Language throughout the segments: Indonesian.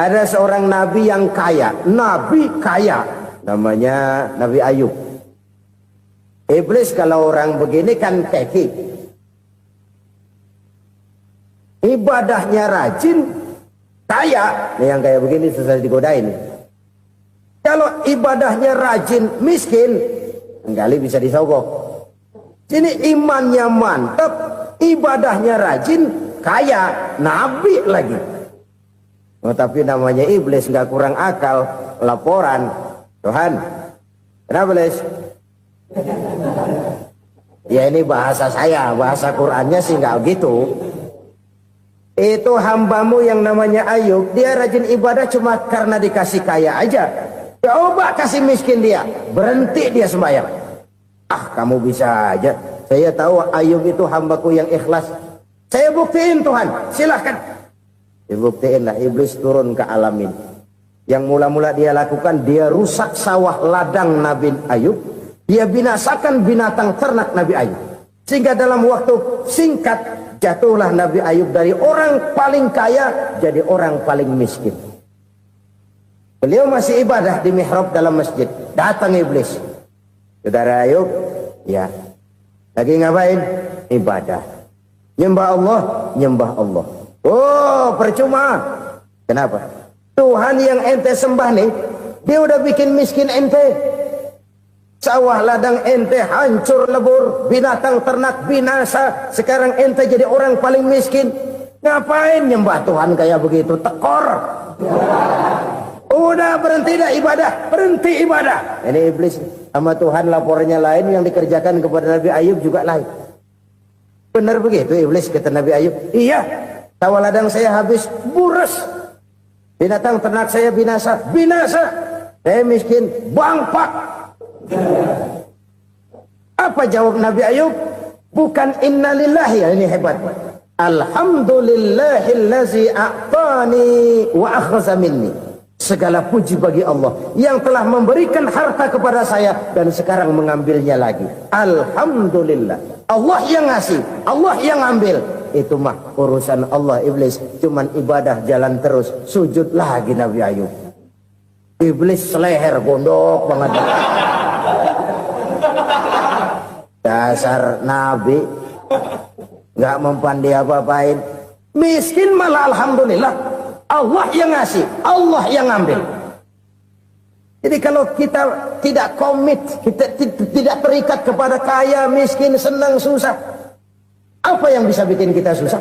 Ada seorang nabi yang kaya, nabi kaya, namanya Nabi Ayub. Iblis kalau orang begini kan keki, ibadahnya rajin, kaya. Nih yang kayak begini susah digodain. Kalau ibadahnya rajin, miskin, kali bisa disogok. Sini imannya mantap, ibadahnya rajin, kaya, nabi lagi. Oh, tapi namanya iblis nggak kurang akal. Laporan, Tuhan, kenapa Les? Ya ini bahasa saya, bahasa Qurannya sih nggak gitu. Itu hambamu yang namanya Ayub, dia rajin ibadah cuma karena dikasih kaya aja. Coba kasih miskin dia, berhenti dia sembahyang. Ah, kamu bisa aja. Saya tahu Ayub itu hambaku yang ikhlas. Saya buktiin Tuhan, silahkan. Dibuktiin lah, iblis turun ke alam ini. Yang mula-mula dia lakukan, dia rusak sawah ladang Nabi Ayub. Dia binasakan binatang ternak Nabi Ayub. Sehingga dalam waktu singkat, jatuhlah Nabi Ayub dari orang paling kaya jadi orang paling miskin. Beliau masih ibadah di mihrab dalam masjid. Datang iblis. Saudara Ayub, ya, lagi ngapain? Ibadah. Nyembah Allah, nyembah Allah. Oh, percuma. Kenapa? Tuhan yang ente sembah nih, dia udah bikin miskin ente. Sawah ladang ente hancur lebur, binatang ternak binasa. Sekarang ente jadi orang paling miskin. Ngapain nyembah Tuhan kayak begitu? Tekor. Udah berhenti dah ibadah, berhenti ibadah. Ini iblis sama Tuhan laporannya lain, yang dikerjakan kepada Nabi Ayub juga lain. Benar begitu iblis kata Nabi Ayub? Iya. Sawah ladang saya habis, buras. Binatang ternak saya binasa, binasa. Saya miskin, bangpak. Apa jawab Nabi Ayub? Bukan innalillahi, ya ini hebat. Alhamdulillahillazi a'tani wa akhza minni. Segala puji bagi Allah yang telah memberikan harta kepada saya dan sekarang mengambilnya lagi. Alhamdulillah. Allah yang ngasih, Allah yang ambil. Itu mah urusan Allah. Iblis cuman ibadah jalan terus, sujud lagi Nabi Ayub. Iblis seleher gondok banget. Dasar Nabi nggak mempan dia apa-apain. Miskin malah alhamdulillah. Allah yang ngasih, Allah yang ambil. Jadi kalau kita tidak komit, kita tidak terikat kepada kaya, miskin, senang, susah, apa yang bisa bikin kita susah?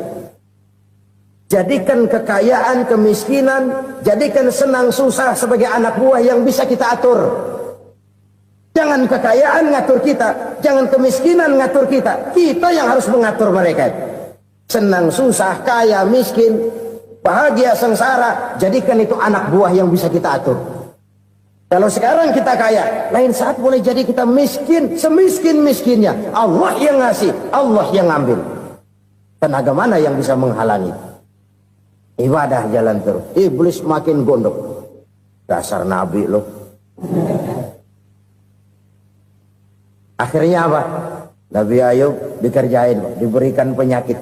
Jadikan kekayaan, kemiskinan, jadikan senang, susah sebagai anak buah yang bisa kita atur. Jangan kekayaan ngatur kita, jangan kemiskinan ngatur kita. Kita yang harus mengatur mereka. Senang, susah, kaya, miskin, bahagia, sengsara, jadikan itu anak buah yang bisa kita atur. Kalau sekarang kita kaya, lain saat boleh jadi kita miskin, semiskin-miskinnya. Allah yang ngasih, Allah yang ngambil. Tenaga mana yang bisa menghalangi? Ibadah jalan terus. Iblis makin gondok. Dasar Nabi loh. Akhirnya apa? Nabi Ayub dikerjain, diberikan penyakit.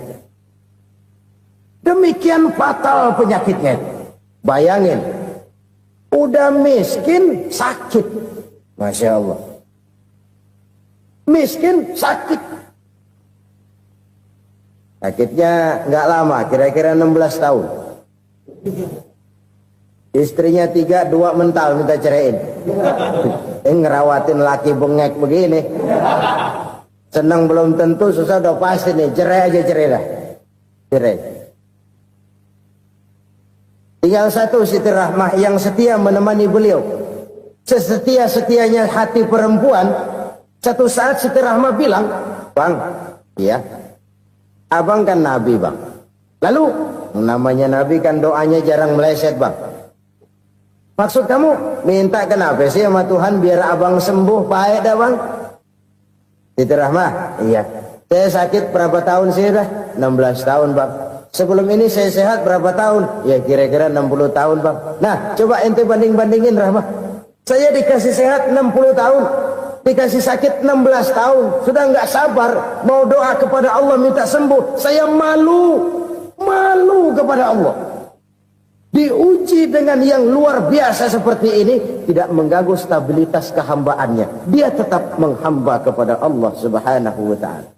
Demikian fatal penyakitnya. Bayangin, udah miskin, sakit. Masya Allah. Miskin, sakit. Sakitnya nggak lama, kira-kira 16 tahun. Istrinya 3, 2 mental minta ceraiin. Ngerawatin laki bengek begini. Senang belum tentu, susah udah pasti nih. Cerai aja, cerai dah. Cerai. Tinggal satu Siti Rahmah yang setia menemani beliau. Sesetia-setianya hati perempuan. Satu saat Siti Rahmah bilang, "Bang, iya, abang kan Nabi bang. Lalu, namanya Nabi kan doanya jarang meleset bang. Maksud kamu minta kenapa sih sama Tuhan biar abang sembuh baik dah bang?" Siti Rahmah, iya. Saya sakit berapa tahun sih dah? 16 tahun bang. Sebelum ini saya sehat berapa tahun? Ya kira-kira 60 tahun bang. Nah coba ente banding-bandingin Rahmah. Saya dikasih sehat 60 tahun. Dikasih sakit 16 tahun. Sudah nggak sabar. Mau doa kepada Allah minta sembuh. Saya malu. Malu kepada Allah. diuji dengan yang luar biasa seperti ini, tidak mengganggu stabilitas kehambaannya. Dia tetap menghamba kepada Allah Subhanahu wa ta'ala.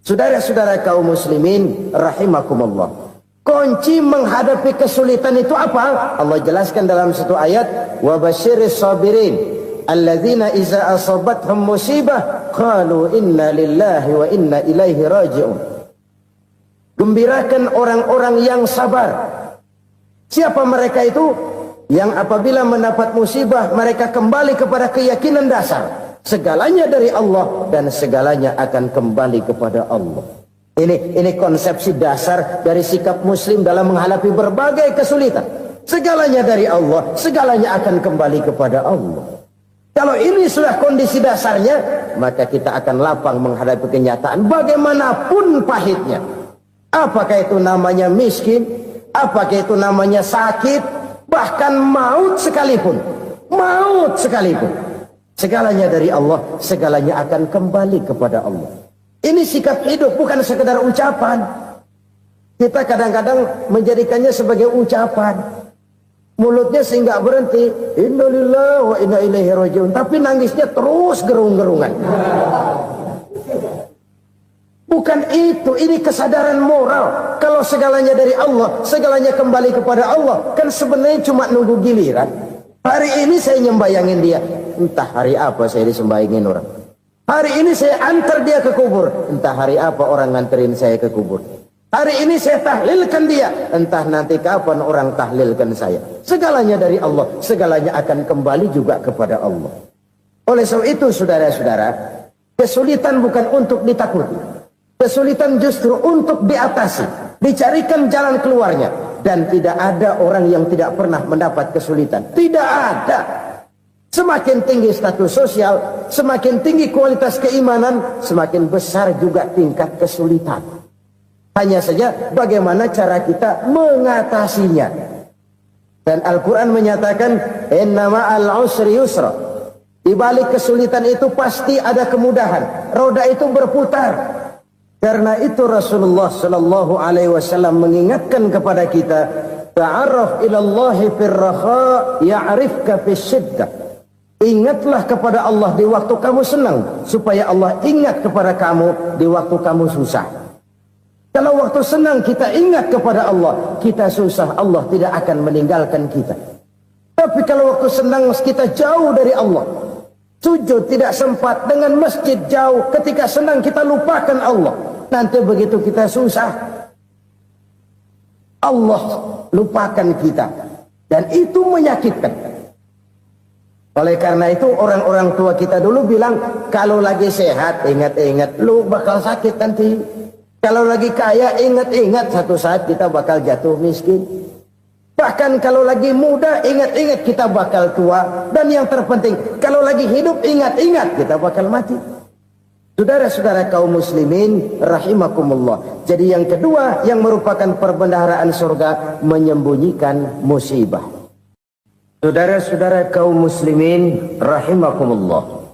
Saudara-saudara kaum muslimin rahimakumullah, kunci menghadapi kesulitan itu apa? Allah jelaskan dalam satu ayat, wa basyiris sabirin alladzina iza asabathum musibah qalu inna lillahi wa inna ilaihi raji'un. Gembirakan orang-orang yang sabar. Siapa mereka itu? Yang apabila mendapat musibah, mereka kembali kepada keyakinan dasar. Segalanya dari Allah dan segalanya akan kembali kepada Allah. Ini konsepsi dasar dari sikap muslim dalam menghadapi berbagai kesulitan. Segalanya dari Allah, segalanya akan kembali kepada Allah. Kalau ini sudah kondisi dasarnya, maka kita akan lapang menghadapi kenyataan bagaimanapun pahitnya. Apakah itu namanya miskin? Apakah itu namanya sakit, bahkan maut sekalipun. Maut sekalipun. Segalanya dari Allah, segalanya akan kembali kepada Allah. Ini sikap hidup, bukan sekedar ucapan. Kita kadang-kadang menjadikannya sebagai ucapan. Mulutnya sehingga berhenti, innalillahi wa inna ilaihi raji'un, tapi nangisnya terus gerung-gerungan. Bukan itu, ini kesadaran moral. Kalau segalanya dari Allah, segalanya kembali kepada Allah, kan sebenarnya cuma nunggu giliran. Hari ini saya nyembayangin dia, entah hari apa saya disembayangin orang. Hari ini saya antar dia ke kubur, entah hari apa orang nganterin saya ke kubur. Hari ini saya tahlilkan dia, entah nanti kapan orang tahlilkan saya. Segalanya dari Allah, segalanya akan kembali juga kepada Allah. Oleh sebab itu saudara-saudara, kesulitan bukan untuk ditakuti. Kesulitan justru untuk diatasi, dicarikan jalan keluarnya. Dan tidak ada orang yang tidak pernah mendapat kesulitan. Tidak ada. Semakin tinggi status sosial, semakin tinggi kualitas keimanan, semakin besar juga tingkat kesulitan. Hanya saja bagaimana cara kita mengatasinya. Dan Al-Quran menyatakan, inna ma'al usri yusra. Di balik kesulitan itu pasti ada kemudahan. Roda itu berputar. Karena itu Rasulullah sallallahu alaihi wasallam mengingatkan kepada kita, ta'arraf ilallahi firraha ya'rifka fisyiddah. Ingatlah kepada Allah di waktu kamu senang, supaya Allah ingat kepada kamu di waktu kamu susah. Kalau waktu senang kita ingat kepada Allah, kita susah, Allah tidak akan meninggalkan kita. Tapi kalau waktu senang kita jauh dari Allah, sujud tidak sempat, dengan masjid jauh, ketika senang kita lupakan Allah. Nanti begitu kita susah, Allah lupakan kita. Dan itu menyakitkan. Oleh karena itu orang-orang tua kita dulu bilang, kalau lagi sehat ingat-ingat lu bakal sakit nanti. Kalau lagi kaya ingat-ingat satu saat kita bakal jatuh miskin. Bahkan kalau lagi muda ingat-ingat kita bakal tua. Dan yang terpenting, kalau lagi hidup ingat-ingat kita bakal mati. Saudara-saudara kaum muslimin rahimakumullah. Jadi yang kedua yang merupakan perbendaharaan surga, menyembunyikan musibah. Saudara-saudara kaum muslimin rahimakumullah.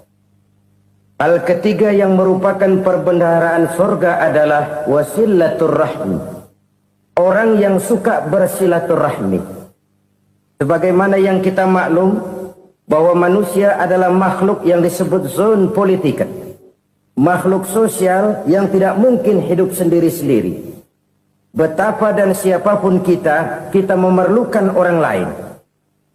Hal ketiga yang merupakan perbendaharaan surga adalah wasilatur rahmi. Orang yang suka bersilaturahmi. Sebagaimana yang kita maklum bahwa manusia adalah makhluk yang disebut zon politika. Makhluk sosial yang tidak mungkin hidup sendiri-sendiri. Betapa dan siapapun kita memerlukan orang lain.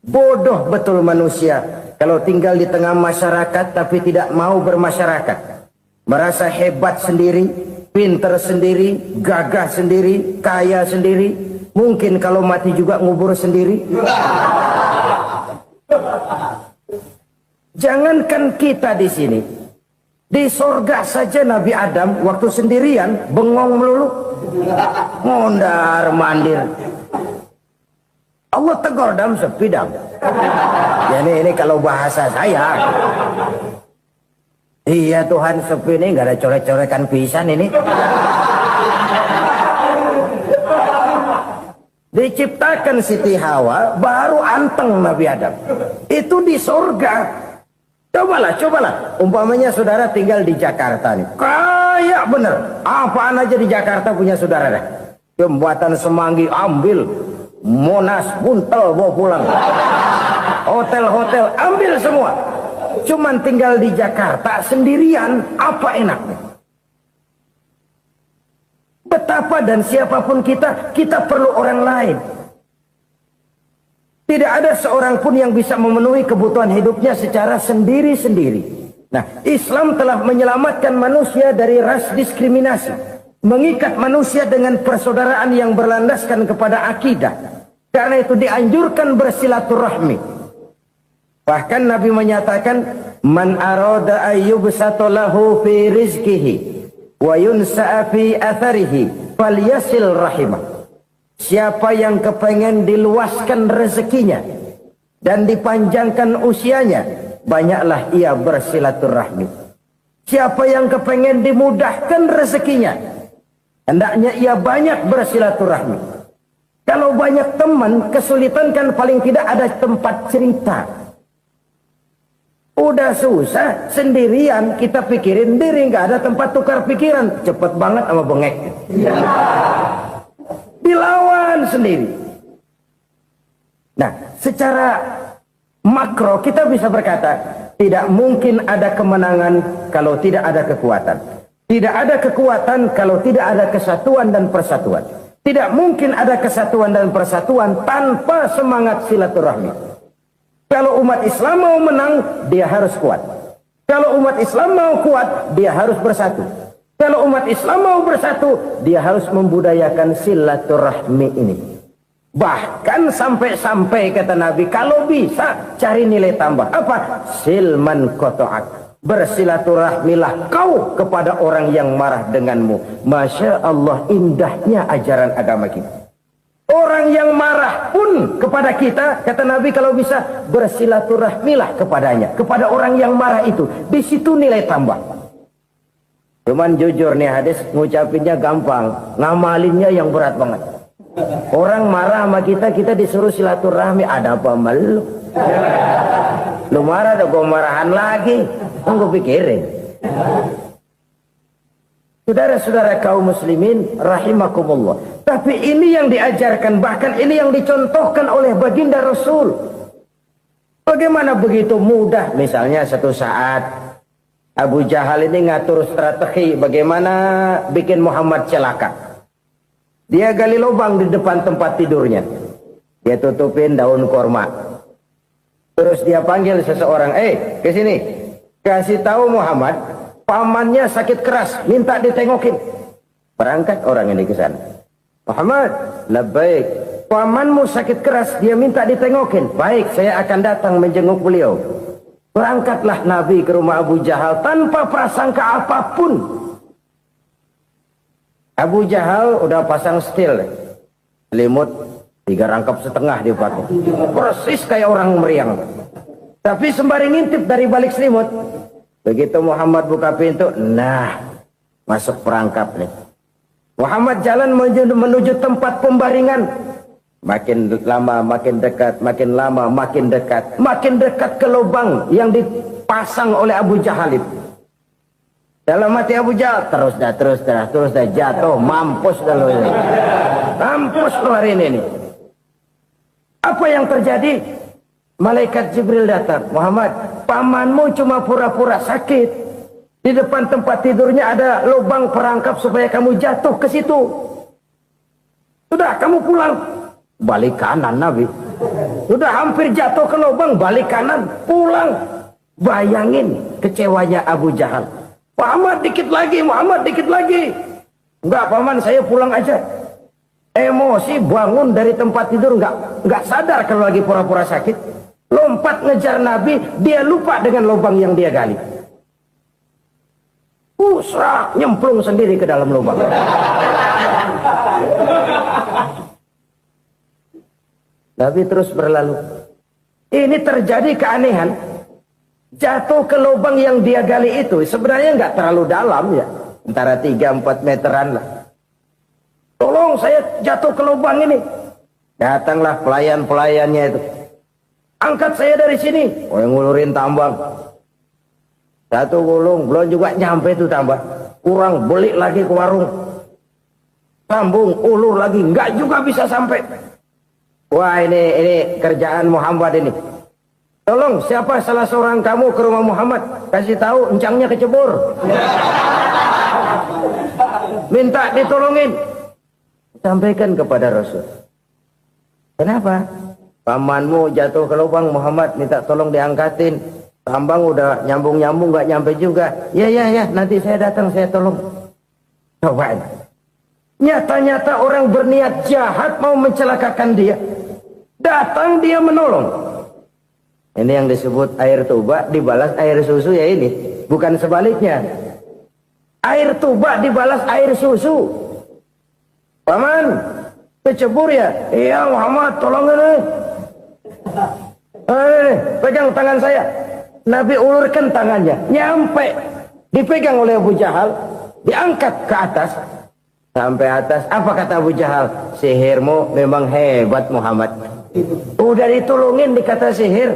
Bodoh betul manusia kalau tinggal di tengah masyarakat tapi tidak mau bermasyarakat. Merasa hebat sendiri, pinter sendiri, gagah sendiri, kaya sendiri. Mungkin kalau mati juga ngubur sendiri. Jangankan kita di sini, di sorga saja Nabi Adam waktu sendirian bengong melulu, mondar mandir. Allah tegur dam sepi dam. Ya ini kalau bahasa saya. Iya Tuhan sepi ini nggak ada coret-coretan pisan ini. Diciptakan Siti Hawa baru anteng Nabi Adam. Itu di sorga. Cobalah. Umpamanya saudara tinggal di Jakarta nih. Kayak bener. Apaan aja di Jakarta punya saudara dah. Jembatan Semanggi ambil. Monas, Buntel bawa pulang. Hotel-hotel ambil semua. Cuman tinggal di Jakarta sendirian, apa enaknya? Betapa dan siapapun kita perlu orang lain. Tidak ada seorang pun yang bisa memenuhi kebutuhan hidupnya secara sendiri-sendiri. Nah, Islam telah menyelamatkan manusia dari ras diskriminasi, mengikat manusia dengan persaudaraan yang berlandaskan kepada akidah. Karena itu dianjurkan bersilaturahmi. Bahkan Nabi menyatakan, man arada ayyubsata lahu fi rizqihi wa yunsa'a fi atharihi falyasil rahimah. Siapa yang kepengen diluaskan rezekinya dan dipanjangkan usianya, banyaklah ia bersilaturahmi. Siapa yang kepengen dimudahkan rezekinya, hendaknya ia banyak bersilaturahmi. Kalau banyak teman, kesulitan kan paling tidak ada tempat cerita. Udah susah, sendirian kita pikirin diri, nggak ada tempat tukar pikiran. Cepet banget sama bengek. Dilawan sendiri. Nah, secara makro kita bisa berkata, tidak mungkin ada kemenangan kalau tidak ada kekuatan. Tidak ada kekuatan kalau tidak ada kesatuan dan persatuan. Tidak mungkin ada kesatuan dan persatuan tanpa semangat silaturahmi. Kalau umat Islam mau menang, dia harus kuat. Kalau umat Islam mau kuat, dia harus bersatu. Kalau umat Islam mau bersatu, dia harus membudayakan silaturahmi ini. Bahkan sampai-sampai kata Nabi, kalau bisa cari nilai tambah. Apa? Silman koto'ak. Bersilaturahmilah kau kepada orang yang marah denganmu. Masya Allah, indahnya ajaran agama kita. Orang yang marah pun kepada kita, kata Nabi, kalau bisa bersilaturahmilah kepadanya. Kepada orang yang marah itu. Di situ nilai tambah. Cuman jujur nih hadis, ngucapinnya gampang, ngamalinnya yang berat banget. Orang marah sama kita disuruh silaturahmi, ada apa malu? Lu marah tuh, gue marahan lagi. Tunggu pikirin. Saudara-saudara kaum muslimin rahimakumullah. Tapi ini yang diajarkan, bahkan ini yang dicontohkan oleh baginda Rasul. Bagaimana begitu mudah, misalnya satu saat Abu Jahal ini ngatur strategi bagaimana bikin Muhammad celaka. Dia gali lubang di depan tempat tidurnya. Dia tutupin daun korma. Terus dia panggil seseorang, ke sini. Kasih tahu Muhammad, pamannya sakit keras, minta ditengokin. Berangkat orang ini ke sana. Muhammad, labbaik. Pamanmu sakit keras, dia minta ditengokin. Baik, saya akan datang menjenguk beliau. Berangkatlah Nabi ke rumah Abu Jahal tanpa prasangka apapun. Abu Jahal udah pasang setil, selimut 3 rangkap setengah dia pakai, persis kayak orang meriang. Tapi sembari ngintip dari balik selimut, begitu Muhammad buka pintu, nah masuk perangkap nih. Muhammad jalan menuju tempat pembaringan. Makin lama makin dekat, makin lama makin dekat, makin dekat ke lubang yang dipasang oleh Abu Jahal itu. Dalam hati Abu Jahal, terus dah jatuh, mampus dah lo ini. Mampus lo hari ini. Apa yang terjadi? Malaikat Jibril datang. Muhammad, pamanmu cuma pura-pura sakit. Di depan tempat tidurnya ada lubang perangkap supaya kamu jatuh ke situ. Sudah, kamu pulang. Balik kanan Nabi. Sudah hampir jatuh ke lubang, balik kanan, pulang. Bayangin kecewanya Abu Jahal. Muhammad dikit lagi, Muhammad dikit lagi. Enggak paman, saya pulang aja. Emosi bangun dari tempat tidur, enggak sadar kalau lagi pura-pura sakit. Lompat ngejar Nabi, dia lupa dengan lubang yang dia gali. Usrak, nyemplung sendiri ke dalam lubang. Nabi terus berlalu. Ini terjadi keanehan. Jatuh ke lubang yang dia gali itu sebenarnya nggak terlalu dalam ya, antara 3-4 meteran lah. Tolong saya jatuh ke lubang ini. Datanglah pelayan-pelayannya itu. Angkat saya dari sini. Oh, yang ngulurin tambang. Satu gulung, belum juga nyampe itu tambang. Kurang, beli lagi ke warung. Sambung, ulur lagi, nggak juga bisa sampai. Wah ini kerjaan Muhammad ini. Tolong siapa salah seorang kamu ke rumah Muhammad, kasih tahu encangnya kecebur. Minta ditolongin. Sampaikan kepada Rasul. Kenapa? Pamanmu jatuh ke lubang, Muhammad minta tolong diangkatin. Tambang udah nyambung-nyambung gak nyampe juga. Ya, nanti saya datang saya tolong. Coba. Nyata-nyata orang berniat jahat mau mencelakakan dia. Datang dia menolong. Ini yang disebut air tuba dibalas air susu ya ini. Bukan sebaliknya. Air tuba dibalas air susu. Paman, kecebur ya? Iya Muhammad, tolong ini. Pegang tangan saya. Nabi ulurkan tangannya. Nyampe. Dipegang oleh Abu Jahal. Diangkat ke atas. Sampai atas. Apa kata Abu Jahal? Sihirmu memang hebat Muhammad. Udah ditolongin dikata sihir.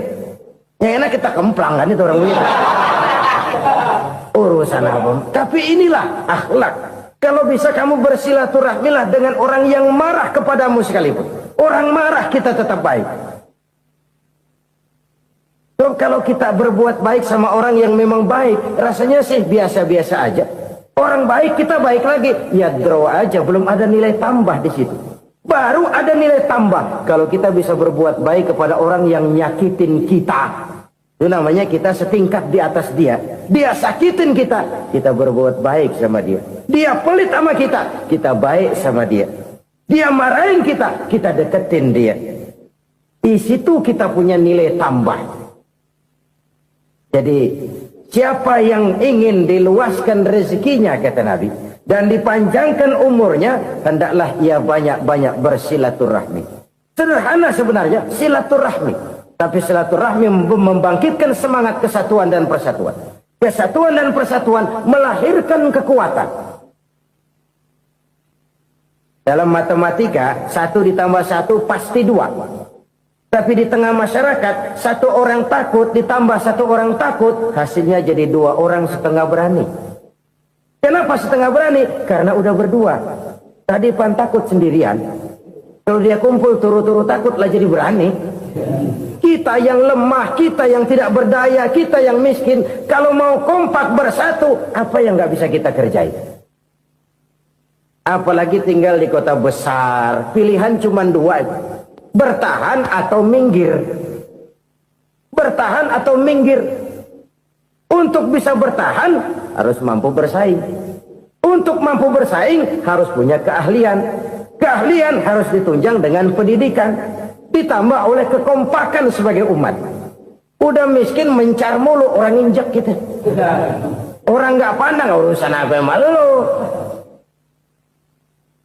Yang enak kita kemplang kan itu orang begitu. Urusan apa? Tapi inilah akhlak. Kalau bisa kamu bersilaturahmilah dengan orang yang marah kepadamu sekalipun. Orang marah kita tetap baik. So, kalau kita berbuat baik sama orang yang memang baik, rasanya sih biasa-biasa aja. Orang baik kita baik lagi, ya draw aja, belum ada nilai tambah di situ. Baru ada nilai tambah kalau kita bisa berbuat baik kepada orang yang nyakitin kita. Itu namanya kita setingkat di atas dia. Dia sakitin kita, kita berbuat baik sama dia. Dia pelit sama kita, kita baik sama dia. Dia marahin kita, kita deketin dia. Di situ kita punya nilai tambah. Jadi siapa yang ingin diluaskan rezekinya kata Nabi dan dipanjangkan umurnya, hendaklah ia banyak-banyak bersilaturahmi. Sederhana sebenarnya silaturahmi. Tapi silaturahmi membangkitkan semangat kesatuan dan persatuan. Kesatuan dan persatuan melahirkan kekuatan. Dalam matematika, 1 ditambah 1 pasti 2. Tapi di tengah masyarakat, 1 orang takut ditambah 1 orang takut, hasilnya jadi 2 orang setengah berani. Kenapa setengah berani? Karena udah berdua. Tadi pan takut sendirian. Kalau dia kumpul turu-turu takutlah jadi berani. Kita yang lemah, kita yang tidak berdaya, kita yang miskin, kalau mau kompak bersatu, apa yang nggak bisa kita kerjain? Apalagi tinggal di kota besar, pilihan cuma 2, bertahan atau minggir. Bertahan atau minggir. Untuk bisa bertahan, harus mampu bersaing. Untuk mampu bersaing, harus punya keahlian. Keahlian harus ditunjang dengan pendidikan. Ditambah oleh kekompakan sebagai umat. Udah miskin mencar mulu, orang injak kita. Orang nggak pandang urusan apa yang malu.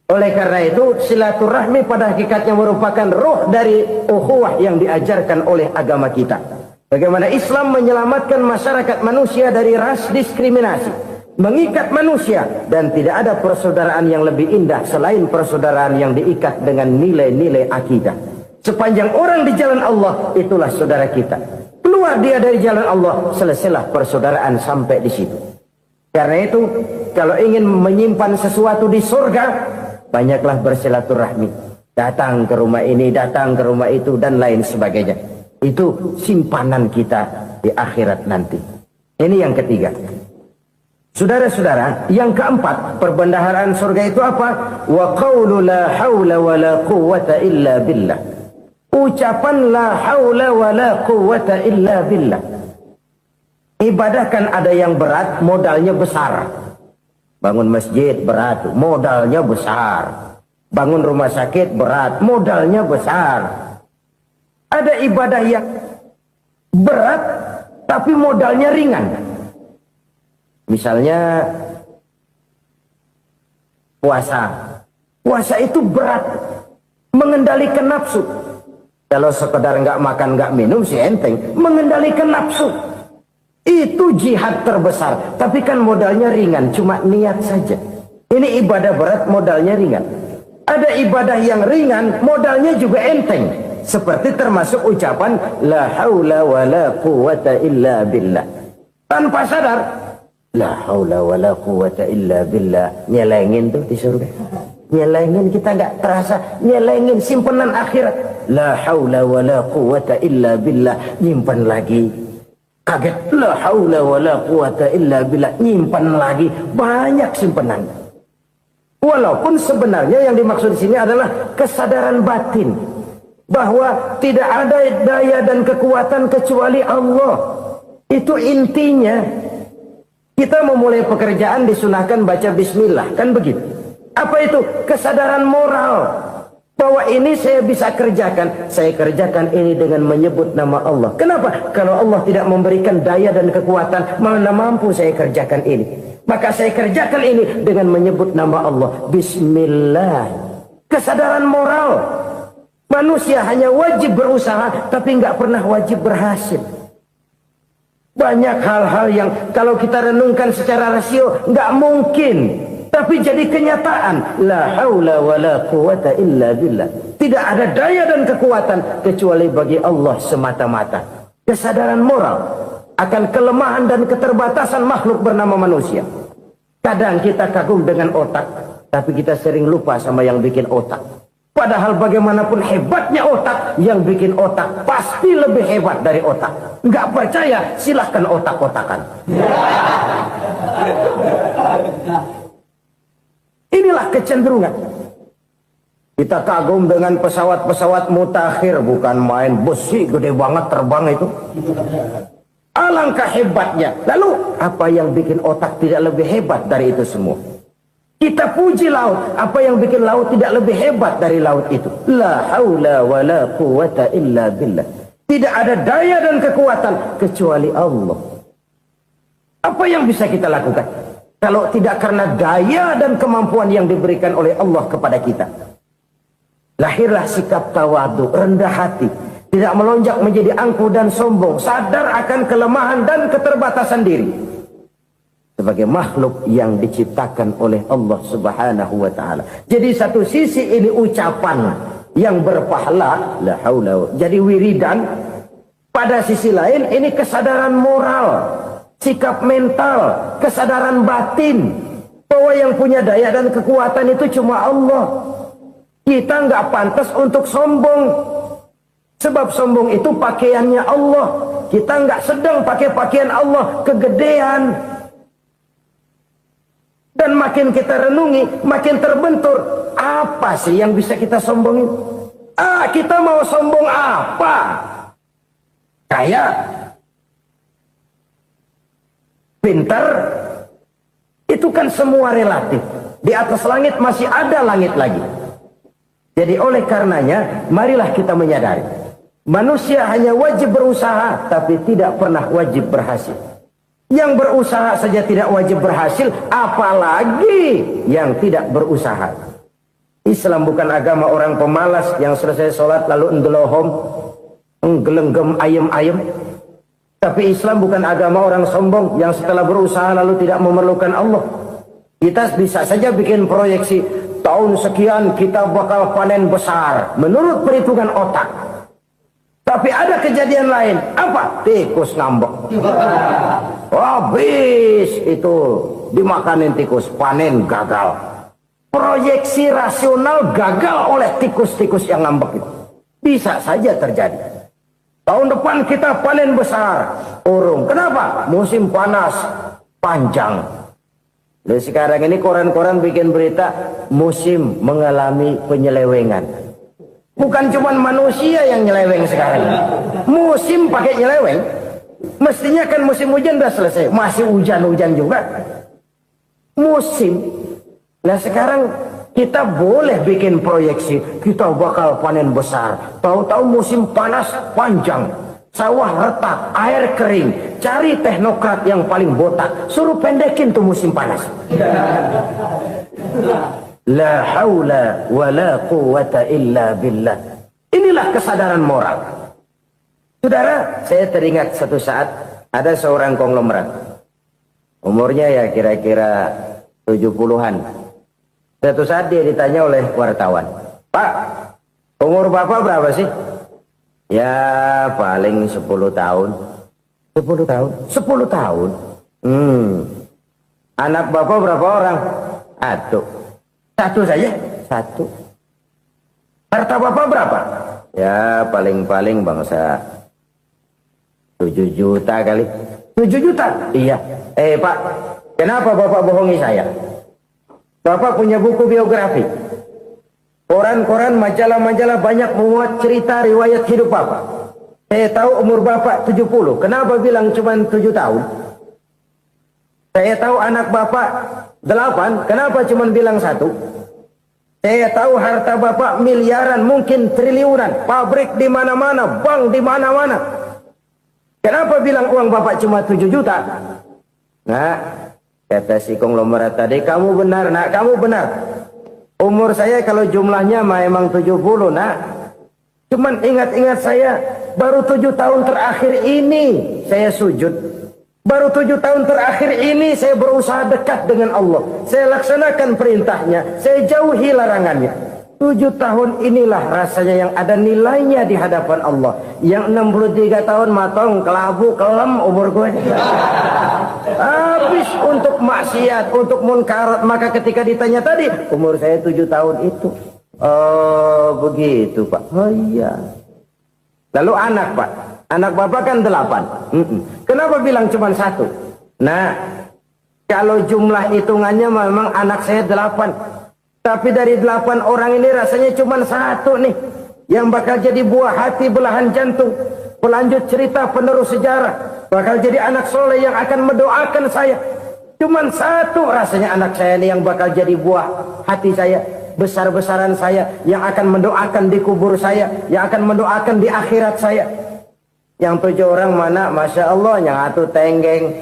Oleh karena itu silaturahmi pada hakikatnya merupakan roh dari ukhuwah yang diajarkan oleh agama kita. Bagaimana Islam menyelamatkan masyarakat manusia dari ras diskriminasi, mengikat manusia, dan tidak ada persaudaraan yang lebih indah selain persaudaraan yang diikat dengan nilai-nilai akidah. Sepanjang orang di jalan Allah, itulah saudara kita. Keluar dia dari jalan Allah, selesailah persaudaraan sampai di situ. Karena itu, kalau ingin menyimpan sesuatu di surga, banyaklah bersilaturahmi. Datang ke rumah ini, datang ke rumah itu, dan lain sebagainya. Itu simpanan kita di akhirat nanti. Ini yang ketiga. Saudara-saudara, yang keempat, perbendaharaan surga itu apa? Wa qawlu la hawla wa la quwwata illa billah. Ucapan la haula wa la quwwata illa billah. Ibadah kan ada yang berat, modalnya besar. Bangun masjid berat, modalnya besar. Bangun rumah sakit berat, modalnya besar. Ada ibadah yang berat, tapi modalnya ringan. Misalnya puasa. Puasa itu berat, mengendalikan nafsu. Kalau sekedar nggak makan nggak minum sih enteng, mengendalikan nafsu itu jihad terbesar. Tapi kan modalnya ringan, cuma niat saja. Ini ibadah berat, modalnya ringan. Ada ibadah yang ringan, modalnya juga enteng. Seperti termasuk ucapan la haula wa la quwwata illa billah. Tanpa sadar, La haula wala quwata illa billah. Nyelengin tuh di surga. Nyelengin, kita nggak terasa. Nyelengin simpenan akhirat. La haula wala quwata illa billah. Nyimpan lagi. Kaget. La haula wala quwata illa billah. Nyimpan lagi. Banyak simpenan. Walaupun sebenarnya yang dimaksud di sini adalah kesadaran batin. Bahwa tidak ada daya dan kekuatan kecuali Allah. Itu intinya. Kita memulai pekerjaan disunahkan baca bismillah, kan begitu? Apa itu? Kesadaran moral. Bahwa ini saya bisa kerjakan. Saya kerjakan ini dengan menyebut nama Allah. Kenapa? Kalau Allah tidak memberikan daya dan kekuatan, mana mampu saya kerjakan ini. Maka saya kerjakan ini dengan menyebut nama Allah. Bismillah. Kesadaran moral. Manusia hanya wajib berusaha, tapi nggak pernah wajib berhasil. Banyak hal-hal yang kalau kita renungkan secara rasio nggak mungkin, tapi jadi kenyataan. La haula wala quwata illa billah. Tidak ada daya dan kekuatan kecuali bagi Allah semata-mata. Kesadaran moral akan kelemahan dan keterbatasan makhluk bernama manusia. Kadang kita kagum dengan otak, tapi kita sering lupa sama yang bikin otak. Padahal bagaimanapun hebatnya otak, yang bikin otak pasti lebih hebat dari otak. Nggak percaya, silahkan otak-otakan. Inilah kecenderungan. Kita kagum dengan pesawat-pesawat mutakhir, bukan main, besi gede banget terbang itu. Alangkah hebatnya. Lalu apa yang bikin otak tidak lebih hebat dari itu semua? Kita puji laut. Apa yang bikin laut tidak lebih hebat dari laut itu? La haula wa la quwata illa billah. Tidak ada daya dan kekuatan kecuali Allah. Apa yang bisa kita lakukan? Kalau tidak karena daya dan kemampuan yang diberikan oleh Allah kepada kita. Lahirlah sikap tawadu, rendah hati. Tidak melonjak menjadi angkuh dan sombong. Sadar akan kelemahan dan keterbatasan diri. Sebagai makhluk yang diciptakan oleh Allah Subhanahu wa ta'ala. Jadi satu sisi ini ucapan yang berpahala, la haula, jadi wiridan. Pada sisi lain ini kesadaran moral, sikap mental, kesadaran batin. Bahwa yang punya daya dan kekuatan itu cuma Allah. Kita nggak pantas untuk sombong. Sebab sombong itu pakaiannya Allah. Kita nggak sedang pakai pakaian Allah, kegedean. Dan makin kita renungi, makin terbentur. Apa sih yang bisa kita sombongin? Kita mau sombong apa? Kaya? Pintar? Itu kan semua relatif. Di atas langit masih ada langit lagi. Jadi oleh karenanya, marilah kita menyadari. Manusia hanya wajib berusaha, tapi tidak pernah wajib berhasil. Yang berusaha saja tidak wajib berhasil, apalagi yang tidak berusaha. Islam bukan agama orang pemalas yang selesai sholat lalu enggelohom, enggelenggem ayem-ayem. Tapi Islam bukan agama orang sombong yang setelah berusaha lalu tidak memerlukan Allah. Kita bisa saja bikin proyeksi, tahun sekian kita bakal panen besar menurut perhitungan otak. Tapi ada kejadian lain. Apa? Tikus ngambek. Habis itu dimakanin tikus, panen gagal. Proyeksi rasional gagal oleh tikus-tikus yang ngambek itu. Bisa saja terjadi. Tahun depan kita panen besar, urung. Kenapa? Musim panas panjang. Dan sekarang ini koran-koran bikin berita musim mengalami penyelewengan. Bukan cuma manusia yang nyeleweng sekarang. Musim pakai nyeleweng. Mestinya kan musim hujan udah selesai. Masih hujan-hujan juga. Musim. Nah sekarang kita boleh bikin proyeksi. Kita bakal panen besar. Tahu-tahu musim panas panjang. Sawah retak, air kering. Cari teknokrat yang paling botak. Suruh pendekin tuh musim panas. La haula wa la quwata illa billah. Inilah kesadaran moral. Saudara, saya teringat satu saat ada seorang konglomerat. Umurnya ya kira-kira 70-an. Satu saat dia ditanya oleh wartawan, "Pak, umur Bapak berapa sih?" "Ya paling 10 tahun." 10 tahun? 10 tahun? Anak bapak berapa orang? Satu. Satu saja? Satu. Harta bapak berapa? Ya paling-paling bangsa 7 juta kali. 7 juta? Iya. Pak, kenapa bapak bohongi saya? Bapak punya buku biografi. Koran-koran, majalah-majalah banyak memuat cerita riwayat hidup bapak. Saya tahu umur bapak 70. Kenapa bilang cuma 7 tahun? Saya tahu anak bapak 8. Kenapa cuma bilang 1? Saya tahu harta bapak miliaran, mungkin triliunan. Pabrik di mana-mana, bank di mana-mana. Kenapa bilang uang bapak cuma 7 juta? Nah, kata si konglomerat tadi, kamu benar nak, kamu benar. Umur saya kalau jumlahnya memang 70 nak. Cuman ingat-ingat saya, baru 7 tahun terakhir ini saya sujud. Baru 7 tahun terakhir ini saya berusaha dekat dengan Allah. Saya laksanakan perintahnya, saya jauhi larangannya. 7 tahun inilah rasanya yang ada nilainya di hadapan Allah. Yang 63 tahun matong, kelabu, kelam umur gue. Habis untuk maksiat, untuk munkarat. Maka ketika ditanya tadi, umur saya 7 tahun itu. Oh begitu Pak. Oh iya. Lalu anak Pak. Anak bapak kan 8. Kenapa bilang cuma 1? Nah, kalau jumlah hitungannya memang anak saya 8. Tapi dari 8 orang ini rasanya cuma 1 nih. Yang bakal jadi buah hati, belahan jantung. Pelanjut cerita, penerus sejarah. Bakal jadi anak soleh yang akan mendoakan saya. Cuma 1 rasanya anak saya ini yang bakal jadi buah hati saya. Besar-besaran saya. Yang akan mendoakan di kubur saya. Yang akan mendoakan di akhirat saya. Yang 7 orang mana? Masya Allah, yang atu tenggeng,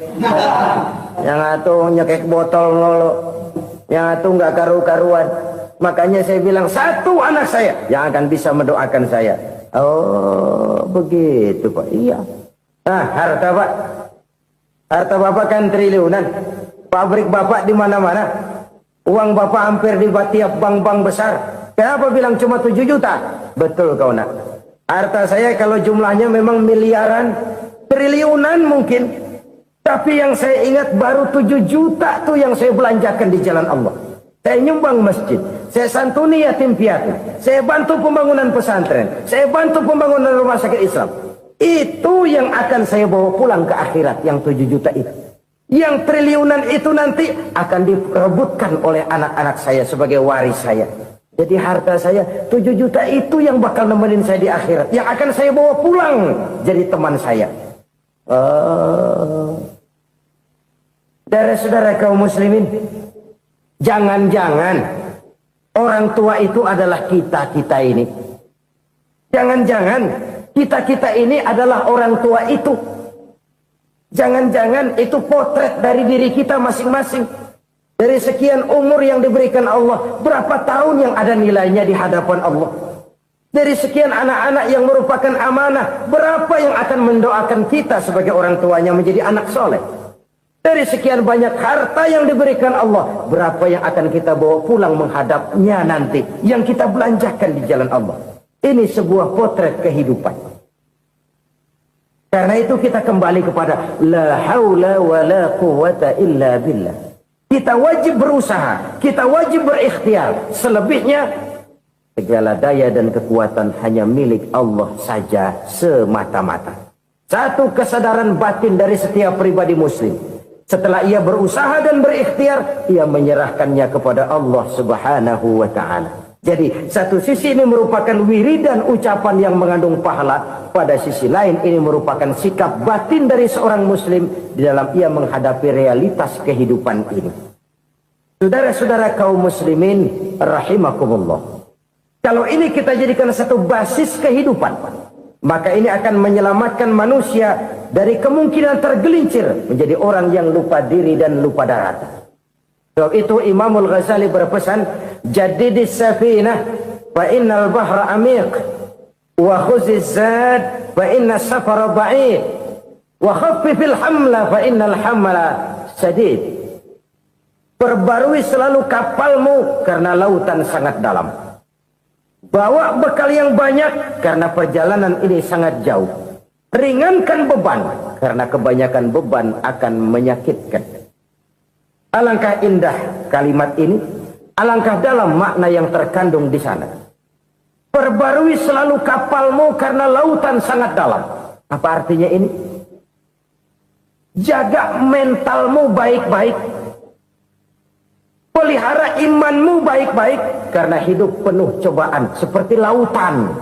yang atu nyekek botol ngolo, yang atu nggak karu-karuan. Makanya saya bilang 1 anak saya yang akan bisa mendoakan saya. Oh begitu Pak. Iya. Nah harta Pak, harta bapak kan triliunan. Pabrik bapak di mana-mana. Uang bapak hampir di tiap bank-bank besar. Kenapa bilang cuma 7 juta? Betul kau nak. Harta saya kalau jumlahnya memang miliaran, triliunan mungkin. Tapi yang saya ingat baru 7 juta tuh yang saya belanjakan di jalan Allah. Saya nyumbang masjid, saya santuni yatim piatu, saya bantu pembangunan pesantren, saya bantu pembangunan rumah sakit Islam. Itu yang akan saya bawa pulang ke akhirat, yang 7 juta itu. Yang triliunan itu nanti akan diperebutkan oleh anak-anak saya sebagai waris saya. Jadi harta saya 7 juta itu yang bakal nemenin saya di akhirat. Yang akan saya bawa pulang jadi teman saya. Saudara-saudara kaum muslimin, jangan-jangan orang tua itu adalah kita-kita ini. Jangan-jangan kita-kita ini adalah orang tua itu. Jangan-jangan itu potret dari diri kita masing-masing. Dari sekian umur yang diberikan Allah, berapa tahun yang ada nilainya di hadapan Allah? Dari sekian anak-anak yang merupakan amanah, berapa yang akan mendoakan kita sebagai orang tuanya menjadi anak soleh? Dari sekian banyak harta yang diberikan Allah, berapa yang akan kita bawa pulang menghadapnya nanti, yang kita belanjakan di jalan Allah? Ini sebuah potret kehidupan. Karena itu kita kembali kepada la haula wa la quwwata illa billah. Kita wajib berusaha, kita wajib berikhtiar. Selebihnya, segala daya dan kekuatan hanya milik Allah saja semata-mata. Satu kesadaran batin dari setiap pribadi muslim. Setelah ia berusaha dan berikhtiar, ia menyerahkannya kepada Allah Subhanahu wa ta'ala. Jadi, satu sisi ini merupakan wiridan ucapan yang mengandung pahala. Pada sisi lain, ini merupakan sikap batin dari seorang muslim di dalam ia menghadapi realitas kehidupan ini. Saudara-saudara kaum muslimin, rahimakumullah. Kalau ini kita jadikan satu basis kehidupan, maka ini akan menyelamatkan manusia dari kemungkinan tergelincir menjadi orang yang lupa diri dan lupa darat. Sebab itu Imamul Ghazali berpesan, jadidis safinah fa innal bahra amiq wa khuziz zad fa inna safara ba'id wa khaffifil hamla fa innal hamla sadid. Perbarui selalu kapalmu karena lautan sangat dalam. Bawa bekal yang banyak karena perjalanan ini sangat jauh. Ringankan beban karena kebanyakan beban akan menyakitkan. Alangkah indah kalimat ini, alangkah dalam makna yang terkandung di sana. Perbarui selalu kapalmu karena lautan sangat dalam. Apa artinya ini? Jaga mentalmu baik-baik. Pelihara imanmu baik-baik karena hidup penuh cobaan seperti lautan.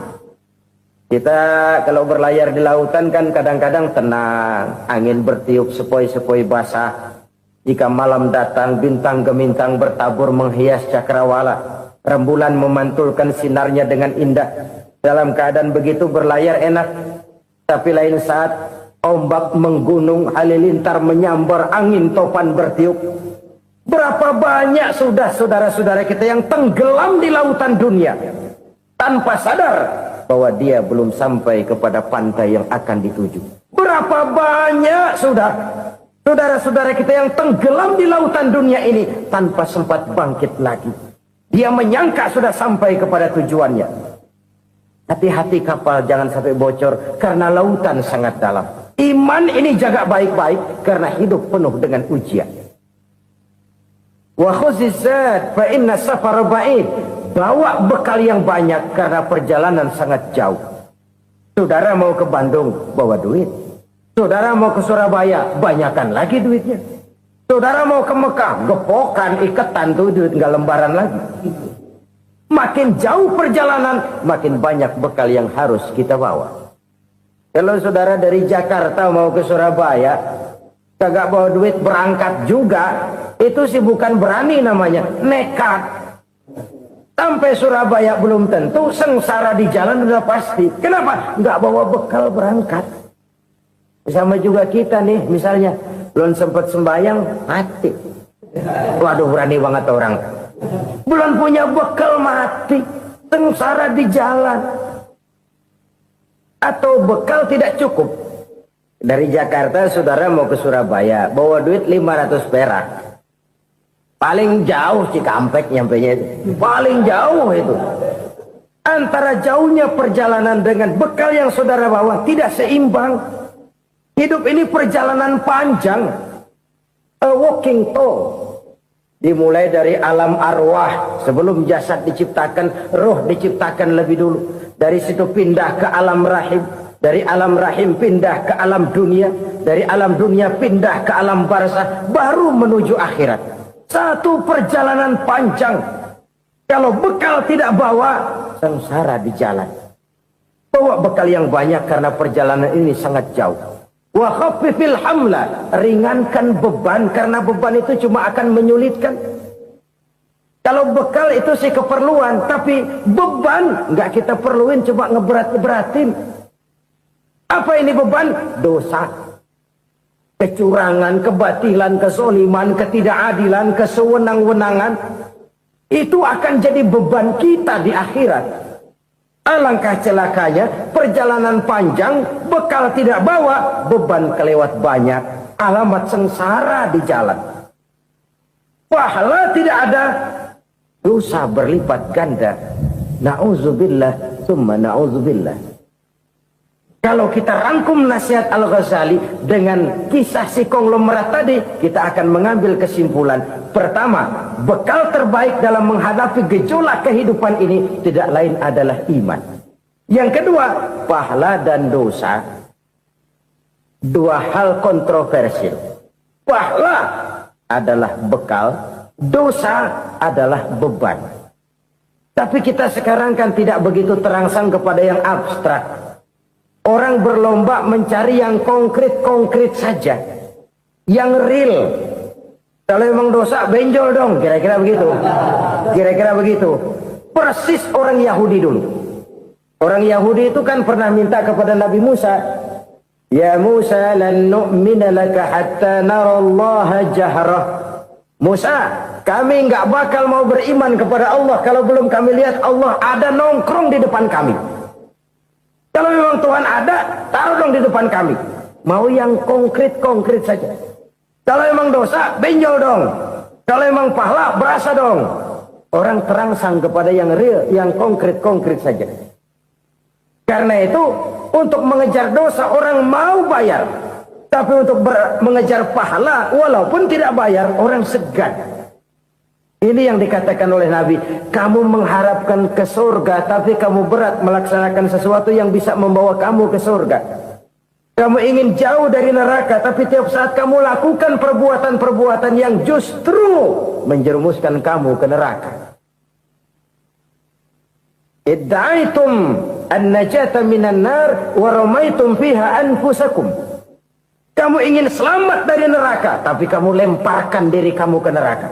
Kita kalau berlayar di lautan kan kadang-kadang tenang, angin bertiup sepoi-sepoi basah. Jika malam datang, bintang gemintang bertabur menghias cakrawala. Rembulan memantulkan sinarnya dengan indah. Dalam keadaan begitu berlayar enak. Tapi lain saat ombak menggunung, halilintar menyambar, angin topan bertiup. Berapa banyak sudah saudara-saudara kita yang tenggelam di lautan dunia tanpa sadar bahwa dia belum sampai kepada pantai yang akan dituju. Berapa banyak sudah saudara-saudara kita yang tenggelam di lautan dunia ini tanpa sempat bangkit lagi. Dia menyangka sudah sampai kepada tujuannya. Hati-hati kapal jangan sampai bocor karena lautan sangat dalam. Iman ini jaga baik-baik karena hidup penuh dengan ujian. Wa khuzizat fa inna safara ba'id. Bawa bekal yang banyak karena perjalanan sangat jauh. Saudara mau ke Bandung, bawa duit. Saudara mau ke Surabaya, banyakan lagi duitnya. Saudara mau ke Mekah, gepokan, iketan tuh duit, nggak lembaran lagi. Makin jauh perjalanan, makin banyak bekal yang harus kita bawa. Kalau saudara dari Jakarta mau ke Surabaya, kagak bawa duit berangkat juga, itu sih bukan berani namanya, nekat. Sampai Surabaya belum tentu, sengsara di jalan udah pasti. Kenapa? Nggak bawa bekal berangkat. Sama juga kita nih, misalnya belum sempat sembahyang, mati. Waduh, berani banget orang. Belum punya bekal, mati. Sengsara di jalan. Atau bekal tidak cukup. Dari Jakarta saudara mau ke Surabaya, bawa duit 500 perak. Paling jauh Cikampek nyampenya itu. Paling jauh itu. Antara jauhnya perjalanan dengan bekal yang saudara bawa tidak seimbang. Hidup ini perjalanan panjang. A walking tour. Dimulai dari alam arwah. Sebelum jasad diciptakan, roh diciptakan lebih dulu. Dari situ pindah ke alam rahim. Dari alam rahim pindah ke alam dunia. Dari alam dunia pindah ke alam barzah. Baru menuju akhirat. Satu perjalanan panjang. Kalau bekal tidak bawa, sengsara di jalan. Bawa bekal yang banyak karena perjalanan ini sangat jauh. Wa khaffifil hamla, ringankan beban karena beban itu cuma akan menyulitkan. Kalau bekal itu sih keperluan, tapi beban nggak kita perluin, cuma ngeberat-beratin. Apa ini beban? Dosa. Kecurangan, kebatilan, kesoliman, ketidakadilan, kesewenang-wenangan. Itu akan jadi beban kita di akhirat. Alangkah celakanya, perjalanan panjang, bekal tidak bawa, beban kelewat banyak, alamat sengsara di jalan. Pahala tidak ada, dosa berlipat ganda. Na'udzubillah, summa na'udzubillah. Kalau kita rangkum nasihat Al-Ghazali dengan kisah si konglomerat tadi, kita akan mengambil kesimpulan. Pertama, bekal terbaik dalam menghadapi gejolak kehidupan ini tidak lain adalah iman. Yang kedua, pahala dan dosa. Dua hal kontroversial. Pahala adalah bekal, dosa adalah beban. Tapi kita sekarang kan tidak begitu terangsang kepada yang abstrak. Orang berlomba mencari yang konkret-konkret saja. Yang real. Kalau memang dosa, benjol dong. Kira-kira begitu. Kira-kira begitu. Persis orang Yahudi dulu. Orang Yahudi itu kan pernah minta kepada Nabi Musa. Ya Musa, lan nu'mina laka hatta narallaha jahrah. Musa, kami nggak bakal mau beriman kepada Allah kalau belum kami lihat Allah ada nongkrong di depan kami. Kalau memang Tuhan ada, taruh dong di depan kami. Mau yang konkret-konkret saja. Kalau memang dosa, benjol dong. Kalau memang pahala, berasa dong. Orang terangsang kepada yang real, yang konkret-konkret saja. Karena itu, untuk mengejar dosa, orang mau bayar. Tapi untuk mengejar pahala walaupun tidak bayar, orang segan. Ini yang dikatakan oleh Nabi, kamu mengharapkan ke surga tapi kamu berat melaksanakan sesuatu yang bisa membawa kamu ke surga. Kamu ingin jauh dari neraka tapi tiap saat kamu lakukan perbuatan-perbuatan yang justru menjerumuskan kamu ke neraka. Idda'aitum an-najata minan nar wa ramaitum fiha anfusakum. Kamu ingin selamat dari neraka, tapi kamu lemparkan diri kamu ke neraka.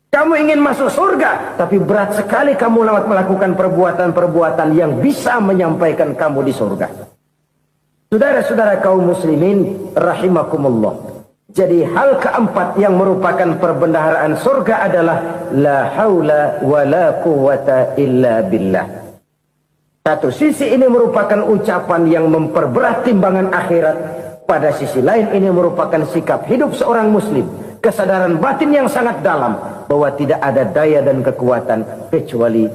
Kamu ingin masuk surga, tapi berat sekali kamu melakukan perbuatan-perbuatan yang bisa menyampaikan kamu di surga. Saudara-saudara kaum muslimin, rahimakumullah. Jadi hal keempat yang merupakan perbendaharaan surga adalah la haula wa la quwwata illa billah. Satu sisi ini merupakan ucapan yang memperberat timbangan akhirat. Pada sisi lain ini merupakan sikap hidup seorang muslim. Kesadaran batin yang sangat dalam bahwa tidak ada daya dan kekuatan kecuali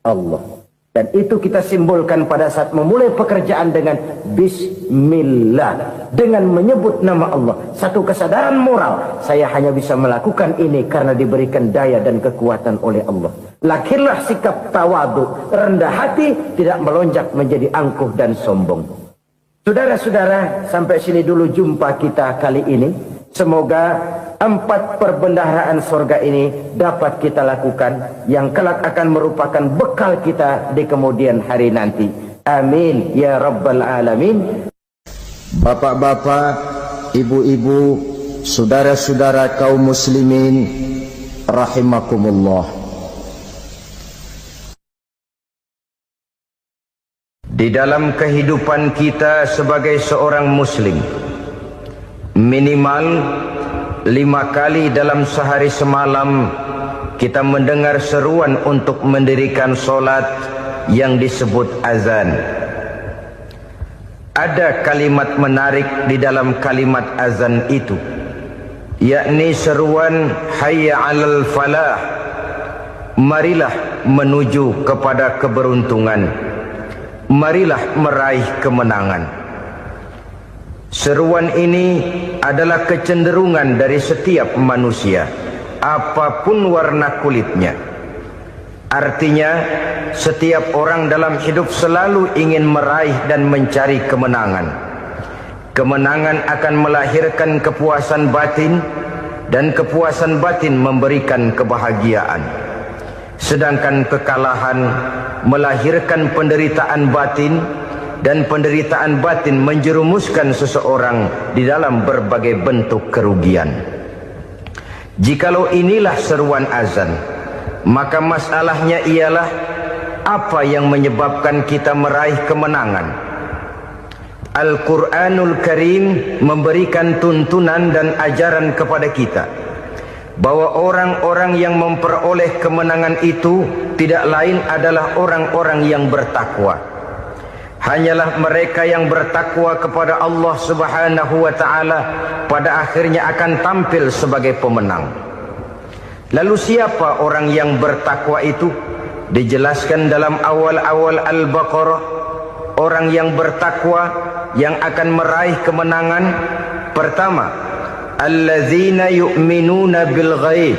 Allah. Dan itu kita simbolkan pada saat memulai pekerjaan dengan Bismillah. Dengan menyebut nama Allah. Satu kesadaran moral. Saya hanya bisa melakukan ini karena diberikan daya dan kekuatan oleh Allah. Lahirlah sikap tawadu, rendah hati, tidak melonjak menjadi angkuh dan sombong. Saudara-saudara, sampai sini dulu jumpa kita kali ini. Semoga 4 perbendaharaan surga ini dapat kita lakukan, yang kelak akan merupakan bekal kita di kemudian hari nanti. Amin ya rabbal alamin. Bapak-bapak, ibu-ibu, saudara-saudara kaum muslimin rahimakumullah. Di dalam kehidupan kita sebagai seorang muslim, minimal 5 kali dalam sehari semalam kita mendengar seruan untuk mendirikan solat yang disebut azan. Ada kalimat menarik di dalam kalimat azan itu, yakni seruan hayya 'alal falah, marilah menuju kepada keberuntungan, marilah meraih kemenangan. Seruan ini adalah kecenderungan dari setiap manusia, apapun warna kulitnya. Artinya, setiap orang dalam hidup selalu ingin meraih dan mencari kemenangan. Kemenangan akan melahirkan kepuasan batin, dan kepuasan batin memberikan kebahagiaan. Sedangkan kekalahan melahirkan penderitaan batin, dan penderitaan batin menjerumuskan seseorang di dalam berbagai bentuk kerugian. Jikalau inilah seruan azan, maka masalahnya ialah apa yang menyebabkan kita meraih kemenangan. Al-Quranul Karim memberikan tuntunan dan ajaran kepada kita bahwa orang-orang yang memperoleh kemenangan itu tidak lain adalah orang-orang yang bertakwa. Hanyalah mereka yang bertakwa kepada Allah Subhanahu wa ta'ala pada akhirnya akan tampil sebagai pemenang. Lalu siapa orang yang bertakwa itu? Dijelaskan dalam awal-awal Al-Baqarah, orang yang bertakwa yang akan meraih kemenangan. Pertama, allazina yu'minuna bil ghaib,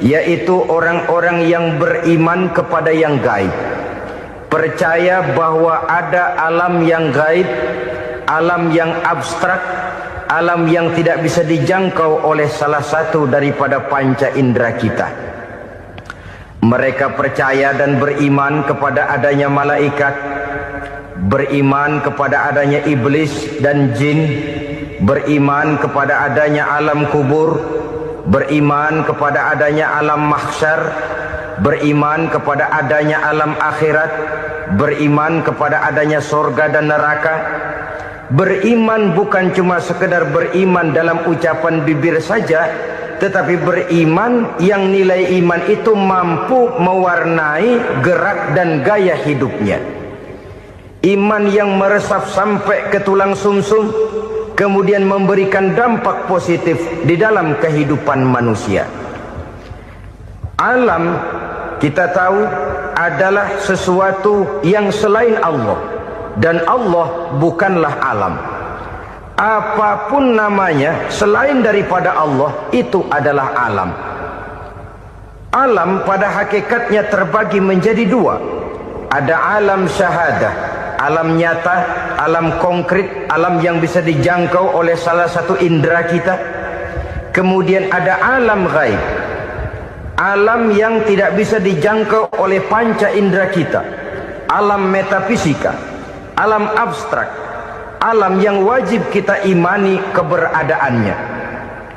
yaitu orang-orang yang beriman kepada yang gaib. Percaya bahwa ada alam yang gaib, alam yang abstrak, alam yang tidak bisa dijangkau oleh salah satu daripada panca indera kita. Mereka percaya dan beriman kepada adanya malaikat, beriman kepada adanya iblis dan jin, beriman kepada adanya alam kubur, beriman kepada adanya alam mahsyar, beriman kepada adanya alam akhirat, beriman kepada adanya surga dan neraka. Beriman bukan cuma sekedar beriman dalam ucapan bibir saja, tetapi beriman yang nilai iman itu mampu mewarnai gerak dan gaya hidupnya. Iman yang meresap sampai ke tulang sumsum, kemudian memberikan dampak positif di dalam kehidupan manusia. Alam, kita tahu, adalah sesuatu yang selain Allah, dan Allah bukanlah alam. apapun namanya selain daripada Allah itu adalah alam. Alam pada hakikatnya terbagi menjadi dua. Ada alam syahadah, alam nyata, alam konkret, alam yang bisa dijangkau oleh salah satu indera kita. Kemudian ada alam ghaib, alam yang tidak bisa dijangkau oleh panca indera kita, alam metafisika, alam abstrak, alam yang wajib kita imani keberadaannya.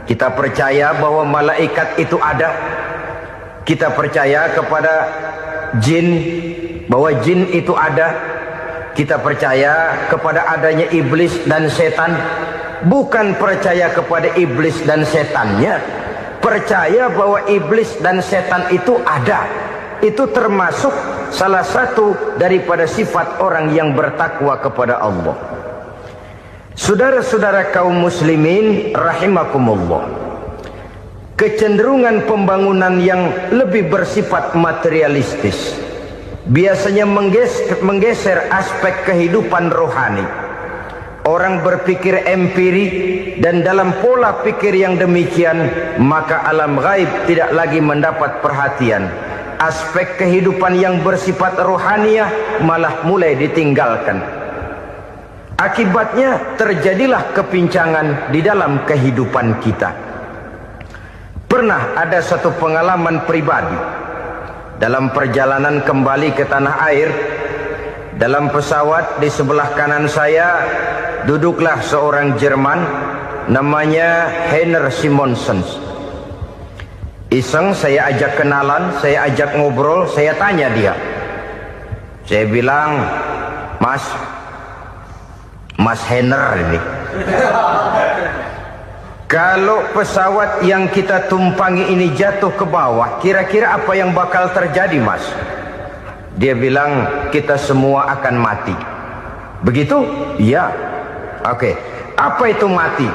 Kita percaya bahwa malaikat itu ada. Kita percaya kepada jin, bahwa jin itu ada. Kita percaya kepada adanya iblis dan setan. Bukan percaya kepada iblis dan setannya, percaya bahwa iblis dan setan itu ada. Itu termasuk salah satu daripada sifat orang yang bertakwa kepada Allah. Saudara-saudara kaum muslimin rahimakumullah, kecenderungan pembangunan yang lebih bersifat materialistis biasanya menggeser aspek kehidupan rohani. Orang berpikir empiri, dan dalam pola pikir yang demikian maka alam gaib tidak lagi mendapat perhatian. Aspek kehidupan yang bersifat rohaniah malah mulai ditinggalkan. Akibatnya terjadilah kepincangan di dalam kehidupan kita. Pernah ada satu pengalaman pribadi dalam perjalanan kembali ke tanah air. Dalam pesawat di sebelah kanan saya duduklah seorang Jerman namanya Heiner Simonsen. Iseng saya ajak kenalan, saya ajak ngobrol, saya tanya dia. Saya bilang, Mas Heiner ini, kalau pesawat yang kita tumpangi ini jatuh ke bawah, kira-kira apa yang bakal terjadi, Mas? Dia bilang, kita semua akan mati. Begitu? Iya. Oke. Apa itu mati?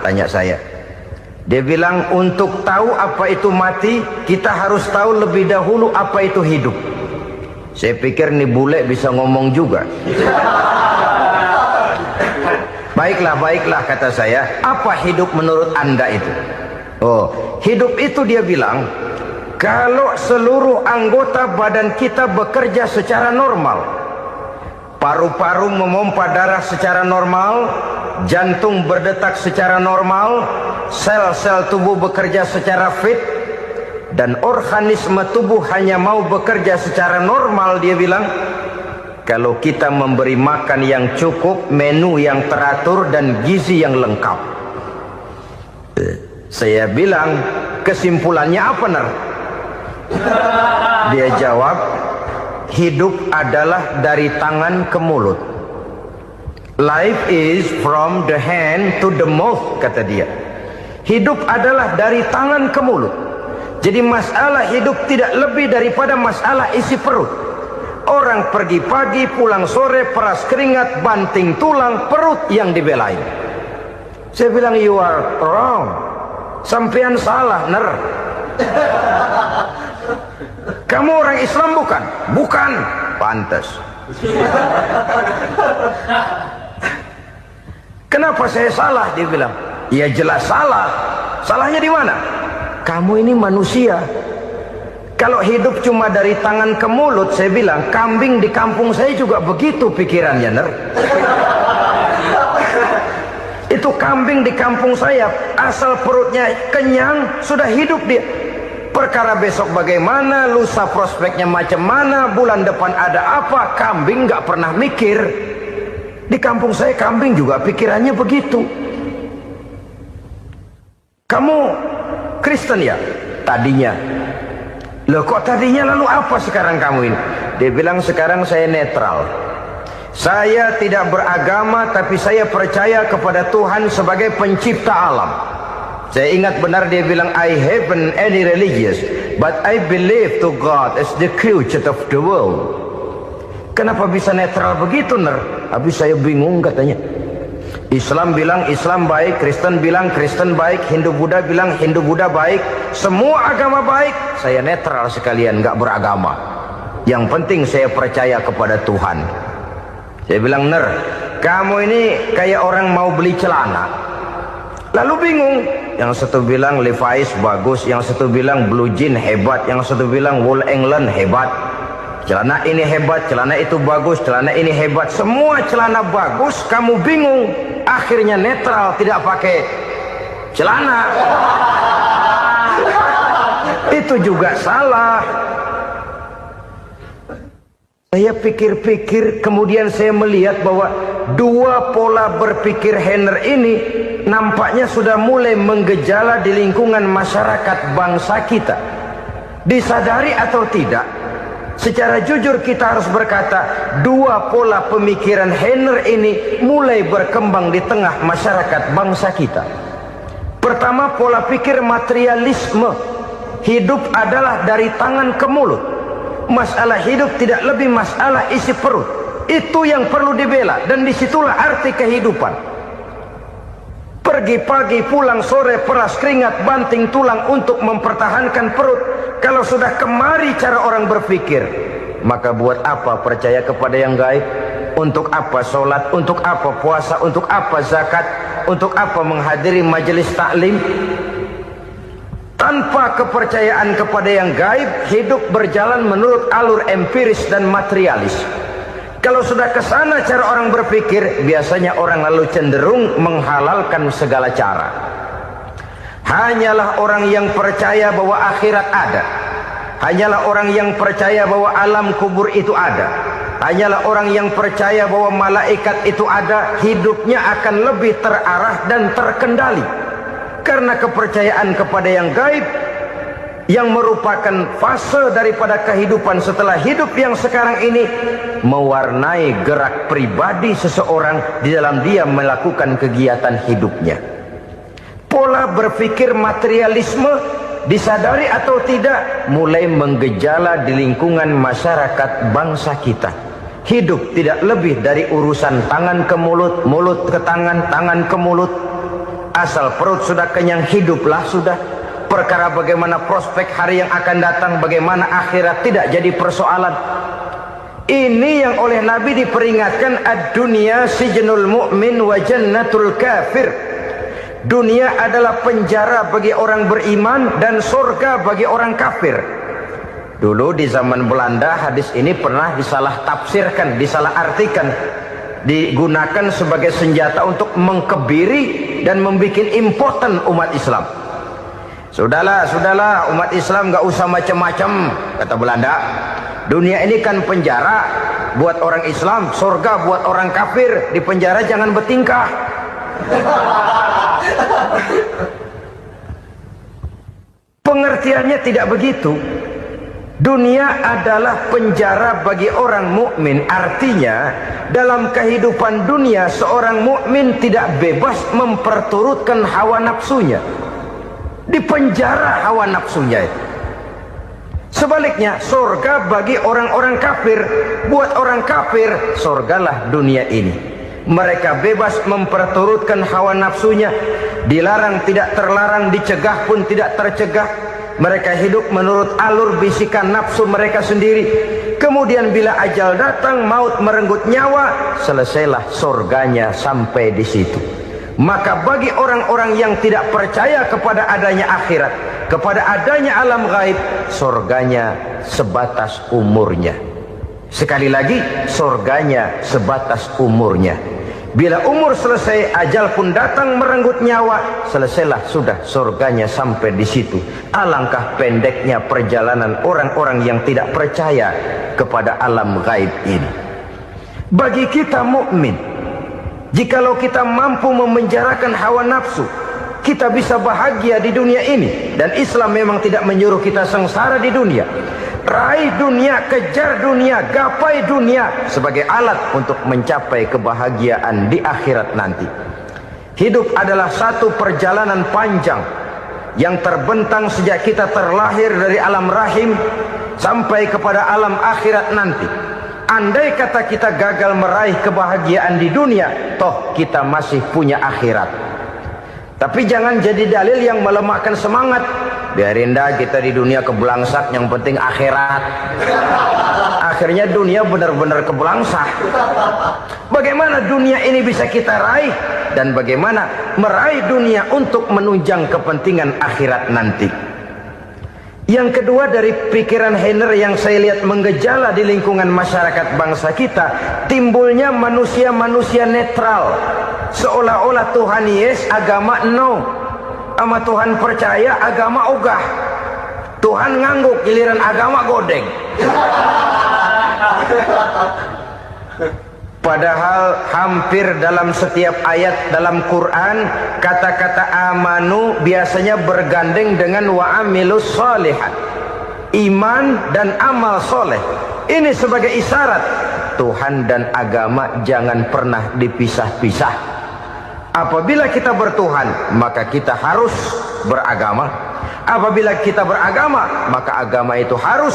Tanya saya. Dia bilang, untuk tahu apa itu mati, kita harus tahu lebih dahulu apa itu hidup. Saya pikir nih bule bisa ngomong juga. Baiklah kata saya. Apa hidup menurut Anda itu? Oh, hidup itu dia bilang, kalau seluruh anggota badan kita bekerja secara normal, paru-paru memompa darah secara normal, jantung berdetak secara normal, sel-sel tubuh bekerja secara fit, dan organisme tubuh hanya mau bekerja secara normal, dia bilang, kalau kita memberi makan yang cukup, menu yang teratur, dan gizi yang lengkap. Saya bilang, kesimpulannya apa, Ner? Dia jawab, hidup adalah dari tangan ke mulut. Life is from the hand to the mouth, kata dia. Hidup adalah dari tangan ke mulut. Jadi masalah hidup tidak lebih daripada masalah isi perut. Orang pergi pagi, pulang sore, peras keringat, banting tulang, perut yang dibelain. Saya bilang, you are wrong. Sampean salah, Ner. Kamu orang Islam bukan? Bukan. Pantas. Kenapa saya salah? Dia bilang, ya jelas salah. Salahnya di mana? Kamu ini manusia. Kalau hidup cuma dari tangan ke mulut, saya bilang, kambing di kampung saya juga begitu pikirannya, Ner. Itu kambing di kampung saya, asal perutnya kenyang, sudah hidup dia. Perkara besok bagaimana, lusa prospeknya macam mana, bulan depan ada apa, kambing nggak pernah mikir. Di kampung saya kambing juga pikirannya begitu. Kamu Kristen ya? Tadinya. Loh kok tadinya, lalu apa sekarang kamu ini? Dia bilang, sekarang saya netral. Saya tidak beragama, tapi saya percaya kepada Tuhan sebagai pencipta alam. Saya ingat benar dia bilang, I haven't any religious, but I believe to God as the creator of the world. Kenapa bisa netral begitu, Ner? Habis saya bingung katanya. Islam bilang Islam baik, Kristen bilang Kristen baik, Hindu Buddha bilang Hindu Buddha baik, semua agama baik. Saya netral sekalian, nggak beragama. Yang penting saya percaya kepada Tuhan. Saya bilang, Ner, kamu ini kayak orang mau beli celana, lalu bingung. Yang satu bilang Levi's bagus, yang satu bilang Blue Jean hebat, yang satu bilang Wool England hebat. Celana ini hebat, celana itu bagus, celana ini hebat. Semua celana bagus, kamu bingung. Akhirnya netral, tidak pakai celana. Itu juga salah. Saya pikir-pikir, kemudian saya melihat bahwa dua pola berpikir Henner ini nampaknya sudah mulai menggejala di lingkungan masyarakat bangsa kita. Disadari atau tidak, secara jujur kita harus berkata, dua pola pemikiran Henner ini mulai berkembang di tengah masyarakat bangsa kita. Pertama, pola pikir materialisme. Hidup adalah dari tangan ke mulut. Masalah hidup tidak lebih masalah isi perut. Itu yang perlu dibela, dan disitulah arti kehidupan. Pergi pagi, pulang sore, peras keringat, banting tulang untuk mempertahankan perut. Kalau sudah kemari cara orang berpikir, maka buat apa percaya kepada yang gaib? Untuk apa sholat? Untuk apa puasa? Untuk apa zakat? Untuk apa menghadiri majelis taklim? Tanpa kepercayaan kepada yang gaib, hidup berjalan menurut alur empiris dan materialis. Kalau sudah ke sana cara orang berpikir, biasanya orang lalu cenderung menghalalkan segala cara. Hanyalah orang yang percaya bahwa akhirat ada. Hanyalah orang yang percaya bahwa alam kubur itu ada. Hanyalah orang yang percaya bahwa malaikat itu ada, hidupnya akan lebih terarah dan terkendali. Karena kepercayaan kepada yang gaib, yang merupakan fase daripada kehidupan setelah hidup yang sekarang ini, mewarnai gerak pribadi seseorang di dalam dia melakukan kegiatan hidupnya. Pola berpikir materialisme, disadari atau tidak, mulai menggejala di lingkungan masyarakat bangsa kita. Hidup tidak lebih dari urusan tangan ke mulut, mulut ke tangan, tangan ke mulut. Asal perut sudah kenyang, hiduplah sudah. Perkara bagaimana prospek hari yang akan datang, bagaimana akhirat, tidak jadi persoalan. Ini yang oleh Nabi diperingatkan, ad-dunya sijnul mu'min wa jannatul kafir. Dunia adalah penjara bagi orang beriman dan surga bagi orang kafir. Dulu di zaman Belanda hadis ini pernah disalah tafsirkan, disalah artikan, digunakan sebagai senjata untuk mengkebiri dan membuat impoten umat Islam. Sudahlah umat Islam gak usah macam-macam, kata Belanda. Dunia ini kan penjara buat orang Islam, surga buat orang kafir. Di penjara jangan bertingkah. Pengertiannya tidak begitu. Dunia adalah penjara bagi orang mukmin. Artinya dalam kehidupan dunia seorang mukmin tidak bebas memperturutkan hawa nafsunya. Di penjara hawa nafsunya itu. Sebaliknya surga bagi orang-orang kafir. Buat orang kafir, surgalah dunia ini. Mereka bebas memperturutkan hawa nafsunya. Dilarang tidak terlarang, dicegah pun tidak tercegah. Mereka hidup menurut alur bisikan nafsu mereka sendiri. Kemudian bila ajal datang, maut merenggut nyawa, selesailah surganya sampai di situ. Maka bagi orang-orang yang tidak percaya kepada adanya akhirat, kepada adanya alam gaib, surganya sebatas umurnya. Sekali lagi, surganya sebatas umurnya. Bila umur selesai, ajal pun datang merenggut nyawa, selesailah sudah surganya sampai di situ. Alangkah pendeknya perjalanan orang-orang yang tidak percaya kepada alam gaib ini. Bagi kita mukmin, jikalau kita mampu memenjarakan hawa nafsu, kita bisa bahagia di dunia ini. Dan Islam memang tidak menyuruh kita sengsara di dunia. Raih dunia, kejar dunia, gapai dunia sebagai alat untuk mencapai kebahagiaan di akhirat nanti. Hidup adalah satu perjalanan panjang yang terbentang sejak kita terlahir dari alam rahim sampai kepada alam akhirat nanti. Andai kata kita gagal meraih kebahagiaan di dunia, toh kita masih punya akhirat. Tapi jangan jadi dalil yang melemahkan semangat. Biarin dah kita di dunia kebelangsak, yang penting akhirat. Akhirnya dunia benar-benar kebelangsak. Bagaimana dunia ini bisa kita raih, dan bagaimana meraih dunia untuk menunjang kepentingan akhirat nanti. Yang kedua, dari pikiran Heiner yang saya lihat menggejala di lingkungan masyarakat bangsa kita, timbulnya manusia-manusia netral. Seolah-olah Tuhan yes, agama no. Sama Tuhan percaya, agama ogah. Tuhan ngangguk, giliran agama godeng. Padahal hampir dalam setiap ayat dalam Quran, kata-kata amanu biasanya bergandeng dengan wa amilus sholihat, iman dan amal soleh. Ini sebagai isyarat Tuhan dan agama jangan pernah dipisah-pisah. Apabila kita bertuhan, maka kita harus beragama. Apabila kita beragama, maka agama itu harus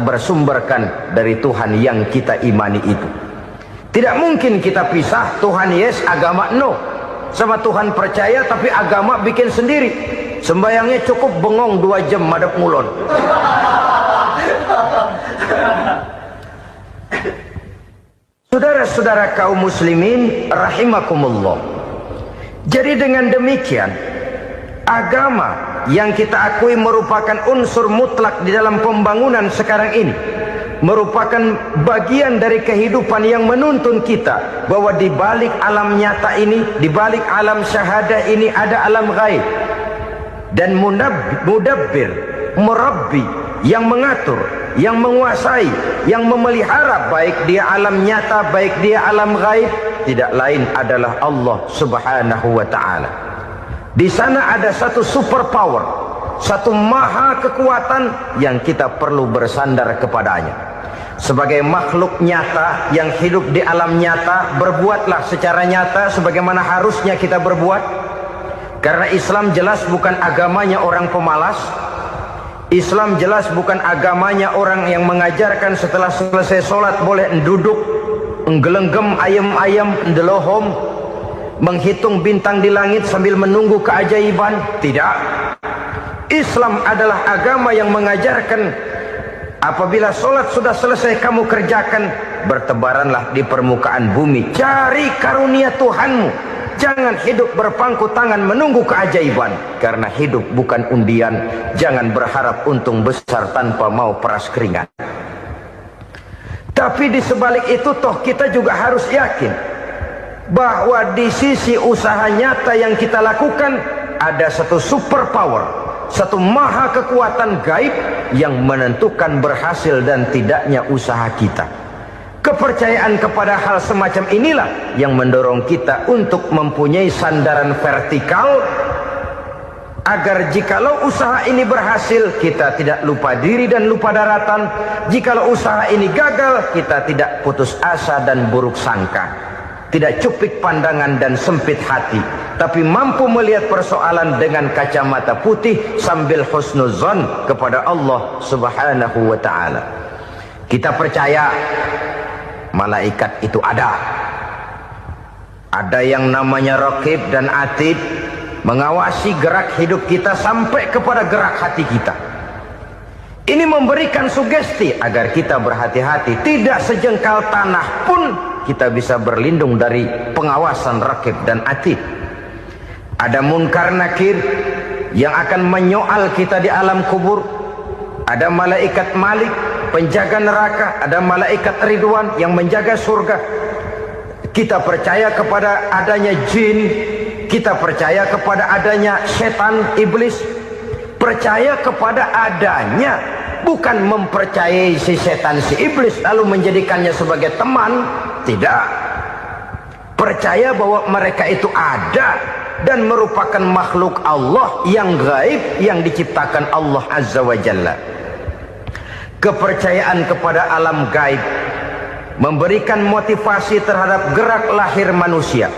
bersumberkan dari Tuhan yang kita imani itu. Tidak mungkin kita pisah, Tuhan yes, agama no. Sama Tuhan percaya tapi agama bikin sendiri. Sembayangnya cukup bengong 2 jam madep ngulon. Saudara-saudara kaum muslimin rahimakumullah. Jadi dengan demikian, agama yang kita akui merupakan unsur mutlak di dalam pembangunan sekarang ini, merupakan bagian dari kehidupan yang menuntun kita bahwa di balik alam nyata ini, di balik alam syahadah ini ada alam gaib. Dan mudabbir, murabbi, yang mengatur, yang menguasai, yang memelihara baik dia alam nyata, baik dia alam gaib, tidak lain adalah Allah Subhanahu wa ta'ala. Di sana ada satu super power, satu maha kekuatan yang kita perlu bersandar kepadanya. Sebagai makhluk nyata yang hidup di alam nyata, berbuatlah secara nyata sebagaimana harusnya kita berbuat. Karena Islam jelas bukan agamanya orang pemalas. Islam jelas bukan agamanya orang yang mengajarkan setelah selesai sholat boleh duduk, nggelenggem ayam-ayam, ndelohom, menghitung bintang di langit sambil menunggu keajaiban. Tidak. Islam adalah agama yang mengajarkan apabila sholat sudah selesai kamu kerjakan, bertebaranlah di permukaan bumi, cari karunia Tuhanmu. Jangan hidup berpangku tangan menunggu keajaiban, karena hidup bukan undian. Jangan berharap untung besar tanpa mau peras keringat. Tapi di sebalik itu toh kita juga harus yakin bahwa di sisi usaha nyata yang kita lakukan ada satu super power, satu maha kekuatan gaib yang menentukan berhasil dan tidaknya usaha kita. Kepercayaan kepada hal semacam inilah yang mendorong kita untuk mempunyai sandaran vertikal, agar jikalau usaha ini berhasil, kita tidak lupa diri dan lupa daratan. Jikalau usaha ini gagal, kita tidak putus asa dan buruk sangka, tidak cupik pandangan dan sempit hati, tapi mampu melihat persoalan dengan kacamata putih sambil husnuzon kepada Allah Subhanahu wa ta'ala. Kita percaya malaikat itu ada. Ada yang namanya Raqib dan Atid, mengawasi gerak hidup kita sampai kepada gerak hati kita. Ini memberikan sugesti agar kita berhati-hati. Tidak sejengkal tanah pun kita bisa berlindung dari pengawasan Raqib dan Atid. Ada Munkar Nakir yang akan menyoal kita di alam kubur. Ada malaikat Malik, penjaga neraka. Ada malaikat Ridwan yang menjaga surga. Kita percaya kepada adanya jin, kita percaya kepada adanya setan, iblis. Percaya kepada adanya, bukan mempercayai si setan, si iblis lalu menjadikannya sebagai teman. Tidak. Percaya bahwa mereka itu ada dan merupakan makhluk Allah yang gaib, yang diciptakan Allah Azza wa Jalla. Kepercayaan kepada alam gaib memberikan motivasi terhadap gerak lahir manusia,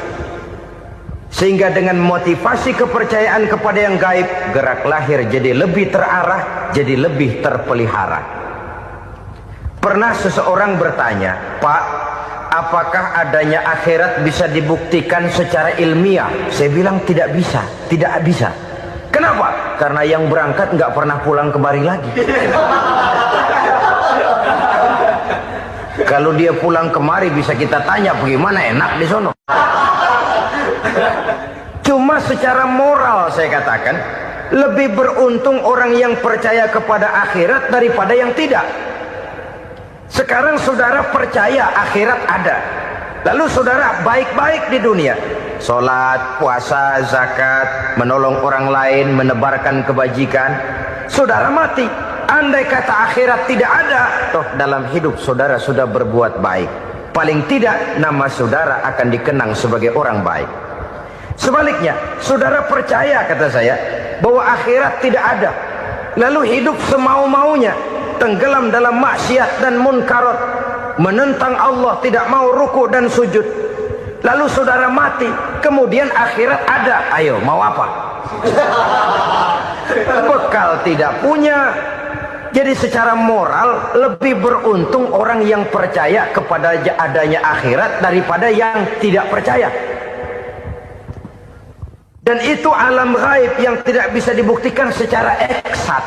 sehingga dengan motivasi kepercayaan kepada yang gaib, gerak lahir jadi lebih terarah, jadi lebih terpelihara. Pernah seseorang bertanya, "Pak, apakah adanya akhirat bisa dibuktikan secara ilmiah?" Saya bilang tidak bisa, tidak bisa. Kenapa? Karena yang berangkat nggak pernah pulang kembali lagi. Kalau dia pulang kemari bisa kita tanya bagaimana enak di sono. Cuma secara moral saya katakan, lebih beruntung orang yang percaya kepada akhirat daripada yang tidak. Sekarang saudara percaya akhirat ada, lalu saudara baik-baik di dunia, sholat, puasa, zakat, menolong orang lain, menebarkan kebajikan. Saudara mati, andai kata akhirat tidak ada, toh dalam hidup saudara sudah berbuat baik, paling tidak nama saudara akan dikenang sebagai orang baik. Sebaliknya, saudara percaya, kata saya, bahwa akhirat tidak ada, lalu hidup semau-maunya, tenggelam dalam maksiat dan munkarat, menentang Allah, tidak mau ruku dan sujud. Lalu saudara mati, kemudian akhirat ada. Ayo, mau apa? Bekal tidak punya. Jadi secara moral lebih beruntung orang yang percaya kepada adanya akhirat daripada yang tidak percaya. Dan itu alam gaib yang tidak bisa dibuktikan secara eksat.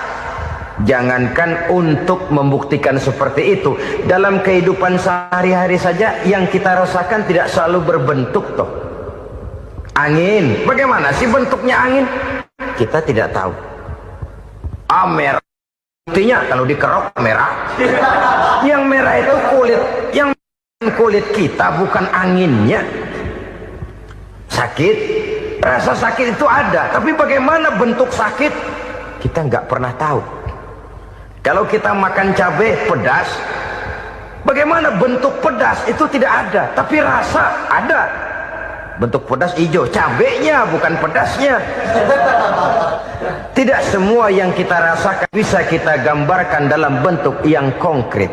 Jangankan untuk membuktikan seperti itu, dalam kehidupan sehari-hari saja yang kita rasakan tidak selalu berbentuk toh. Angin, bagaimana sih bentuknya angin? Kita tidak tahu. Merah, buktinya kalau dikerok merah. Yang merah itu kulit, yang kulit kita bukan anginnya. Sakit, rasa sakit itu ada, tapi bagaimana bentuk sakit kita nggak pernah tahu. Kalau kita makan cabai pedas, bagaimana bentuk pedas itu tidak ada, tapi rasa ada. Bentuk pedas hijau, cabainya bukan pedasnya. Tidak semua yang kita rasakan bisa kita gambarkan dalam bentuk yang konkret.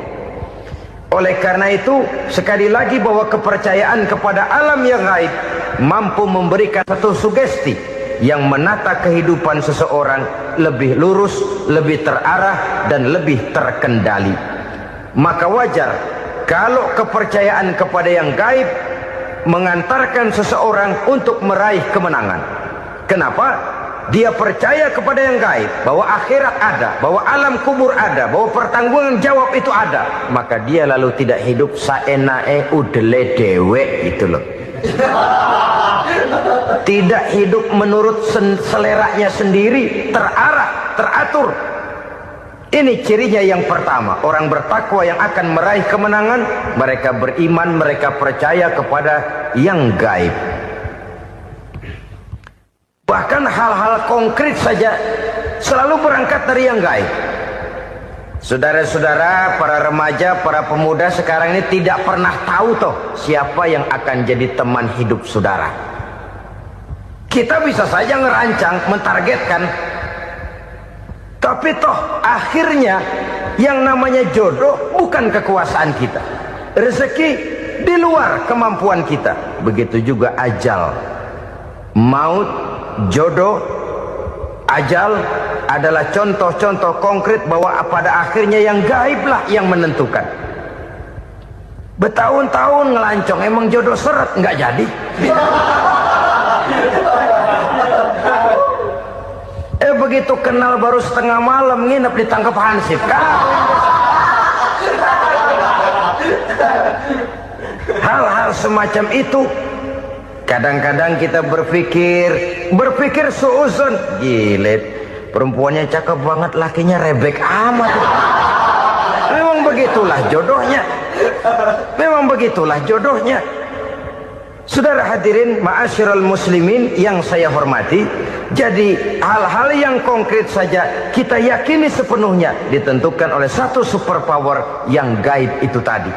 Oleh karena itu, sekali lagi bahwa kepercayaan kepada alam yang gaib mampu memberikan satu sugesti yang menata kehidupan seseorang lebih lurus, lebih terarah, dan lebih terkendali. Maka wajar kalau kepercayaan kepada yang gaib mengantarkan seseorang untuk meraih kemenangan. Kenapa? Dia percaya kepada yang gaib, bahwa akhirat ada, bahwa alam kubur ada, bahwa pertanggungan jawab itu ada. Maka dia lalu tidak hidup saenae udele dewe, itu loh. Tidak hidup menurut seleranya sendiri, terarah, teratur. Ini cirinya yang pertama. Orang bertakwa yang akan meraih kemenangan, mereka beriman, mereka percaya kepada yang gaib. Bahkan hal-hal konkret saja selalu berangkat dari yang gaib. Saudara-saudara, para remaja, para pemuda sekarang ini tidak pernah tahu toh siapa yang akan jadi teman hidup saudara. Kita bisa saja ngerancang, mentargetkan, tapi toh akhirnya yang namanya jodoh bukan kekuasaan kita. Rezeki di luar kemampuan kita. Begitu juga ajal, maut, jodoh, ajal adalah contoh-contoh konkret bahwa pada akhirnya yang gaiblah yang menentukan. Bertahun-tahun ngelancong, emang jodoh seret, nggak jadi. Begitu kenal baru setengah malam nginep ditangkap hansip kan. Hal-hal semacam itu kadang-kadang kita berpikir suuzon, gile, perempuannya cakep banget, lakinya rebek amat. Memang begitulah jodohnya. Memang begitulah jodohnya. Saudara hadirin ma'asyiral muslimin yang saya hormati, jadi hal-hal yang konkret saja kita yakini sepenuhnya ditentukan oleh satu superpower yang gaib itu tadi.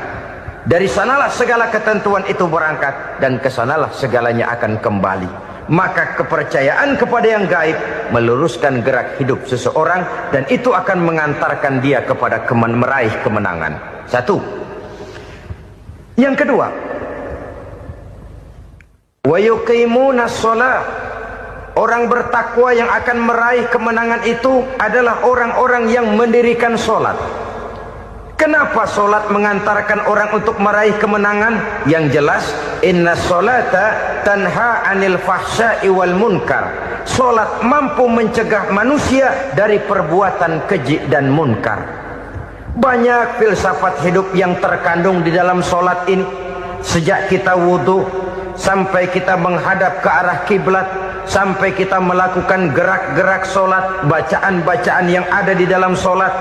Dari sanalah segala ketentuan itu berangkat dan kesanalah segalanya akan kembali. Maka kepercayaan kepada yang gaib meluruskan gerak hidup seseorang dan itu akan mengantarkan dia kepada meraih kemenangan. Satu. Yang kedua, wa yuqimuna shalah. Orang bertakwa yang akan meraih kemenangan itu adalah orang-orang yang mendirikan sholat. Kenapa sholat mengantarkan orang untuk meraih kemenangan? Yang jelas, inna sholata tanha anil fahsya'i wal munkar. Sholat mampu mencegah manusia dari perbuatan keji dan munkar. Banyak filsafat hidup yang terkandung di dalam solat ini. Sejak kita wudhu, sampai kita menghadap ke arah kiblat, sampai kita melakukan gerak-gerak solat, bacaan-bacaan yang ada di dalam solat,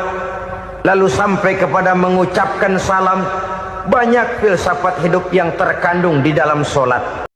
lalu sampai kepada mengucapkan salam. Banyak filsafat hidup yang terkandung di dalam solat.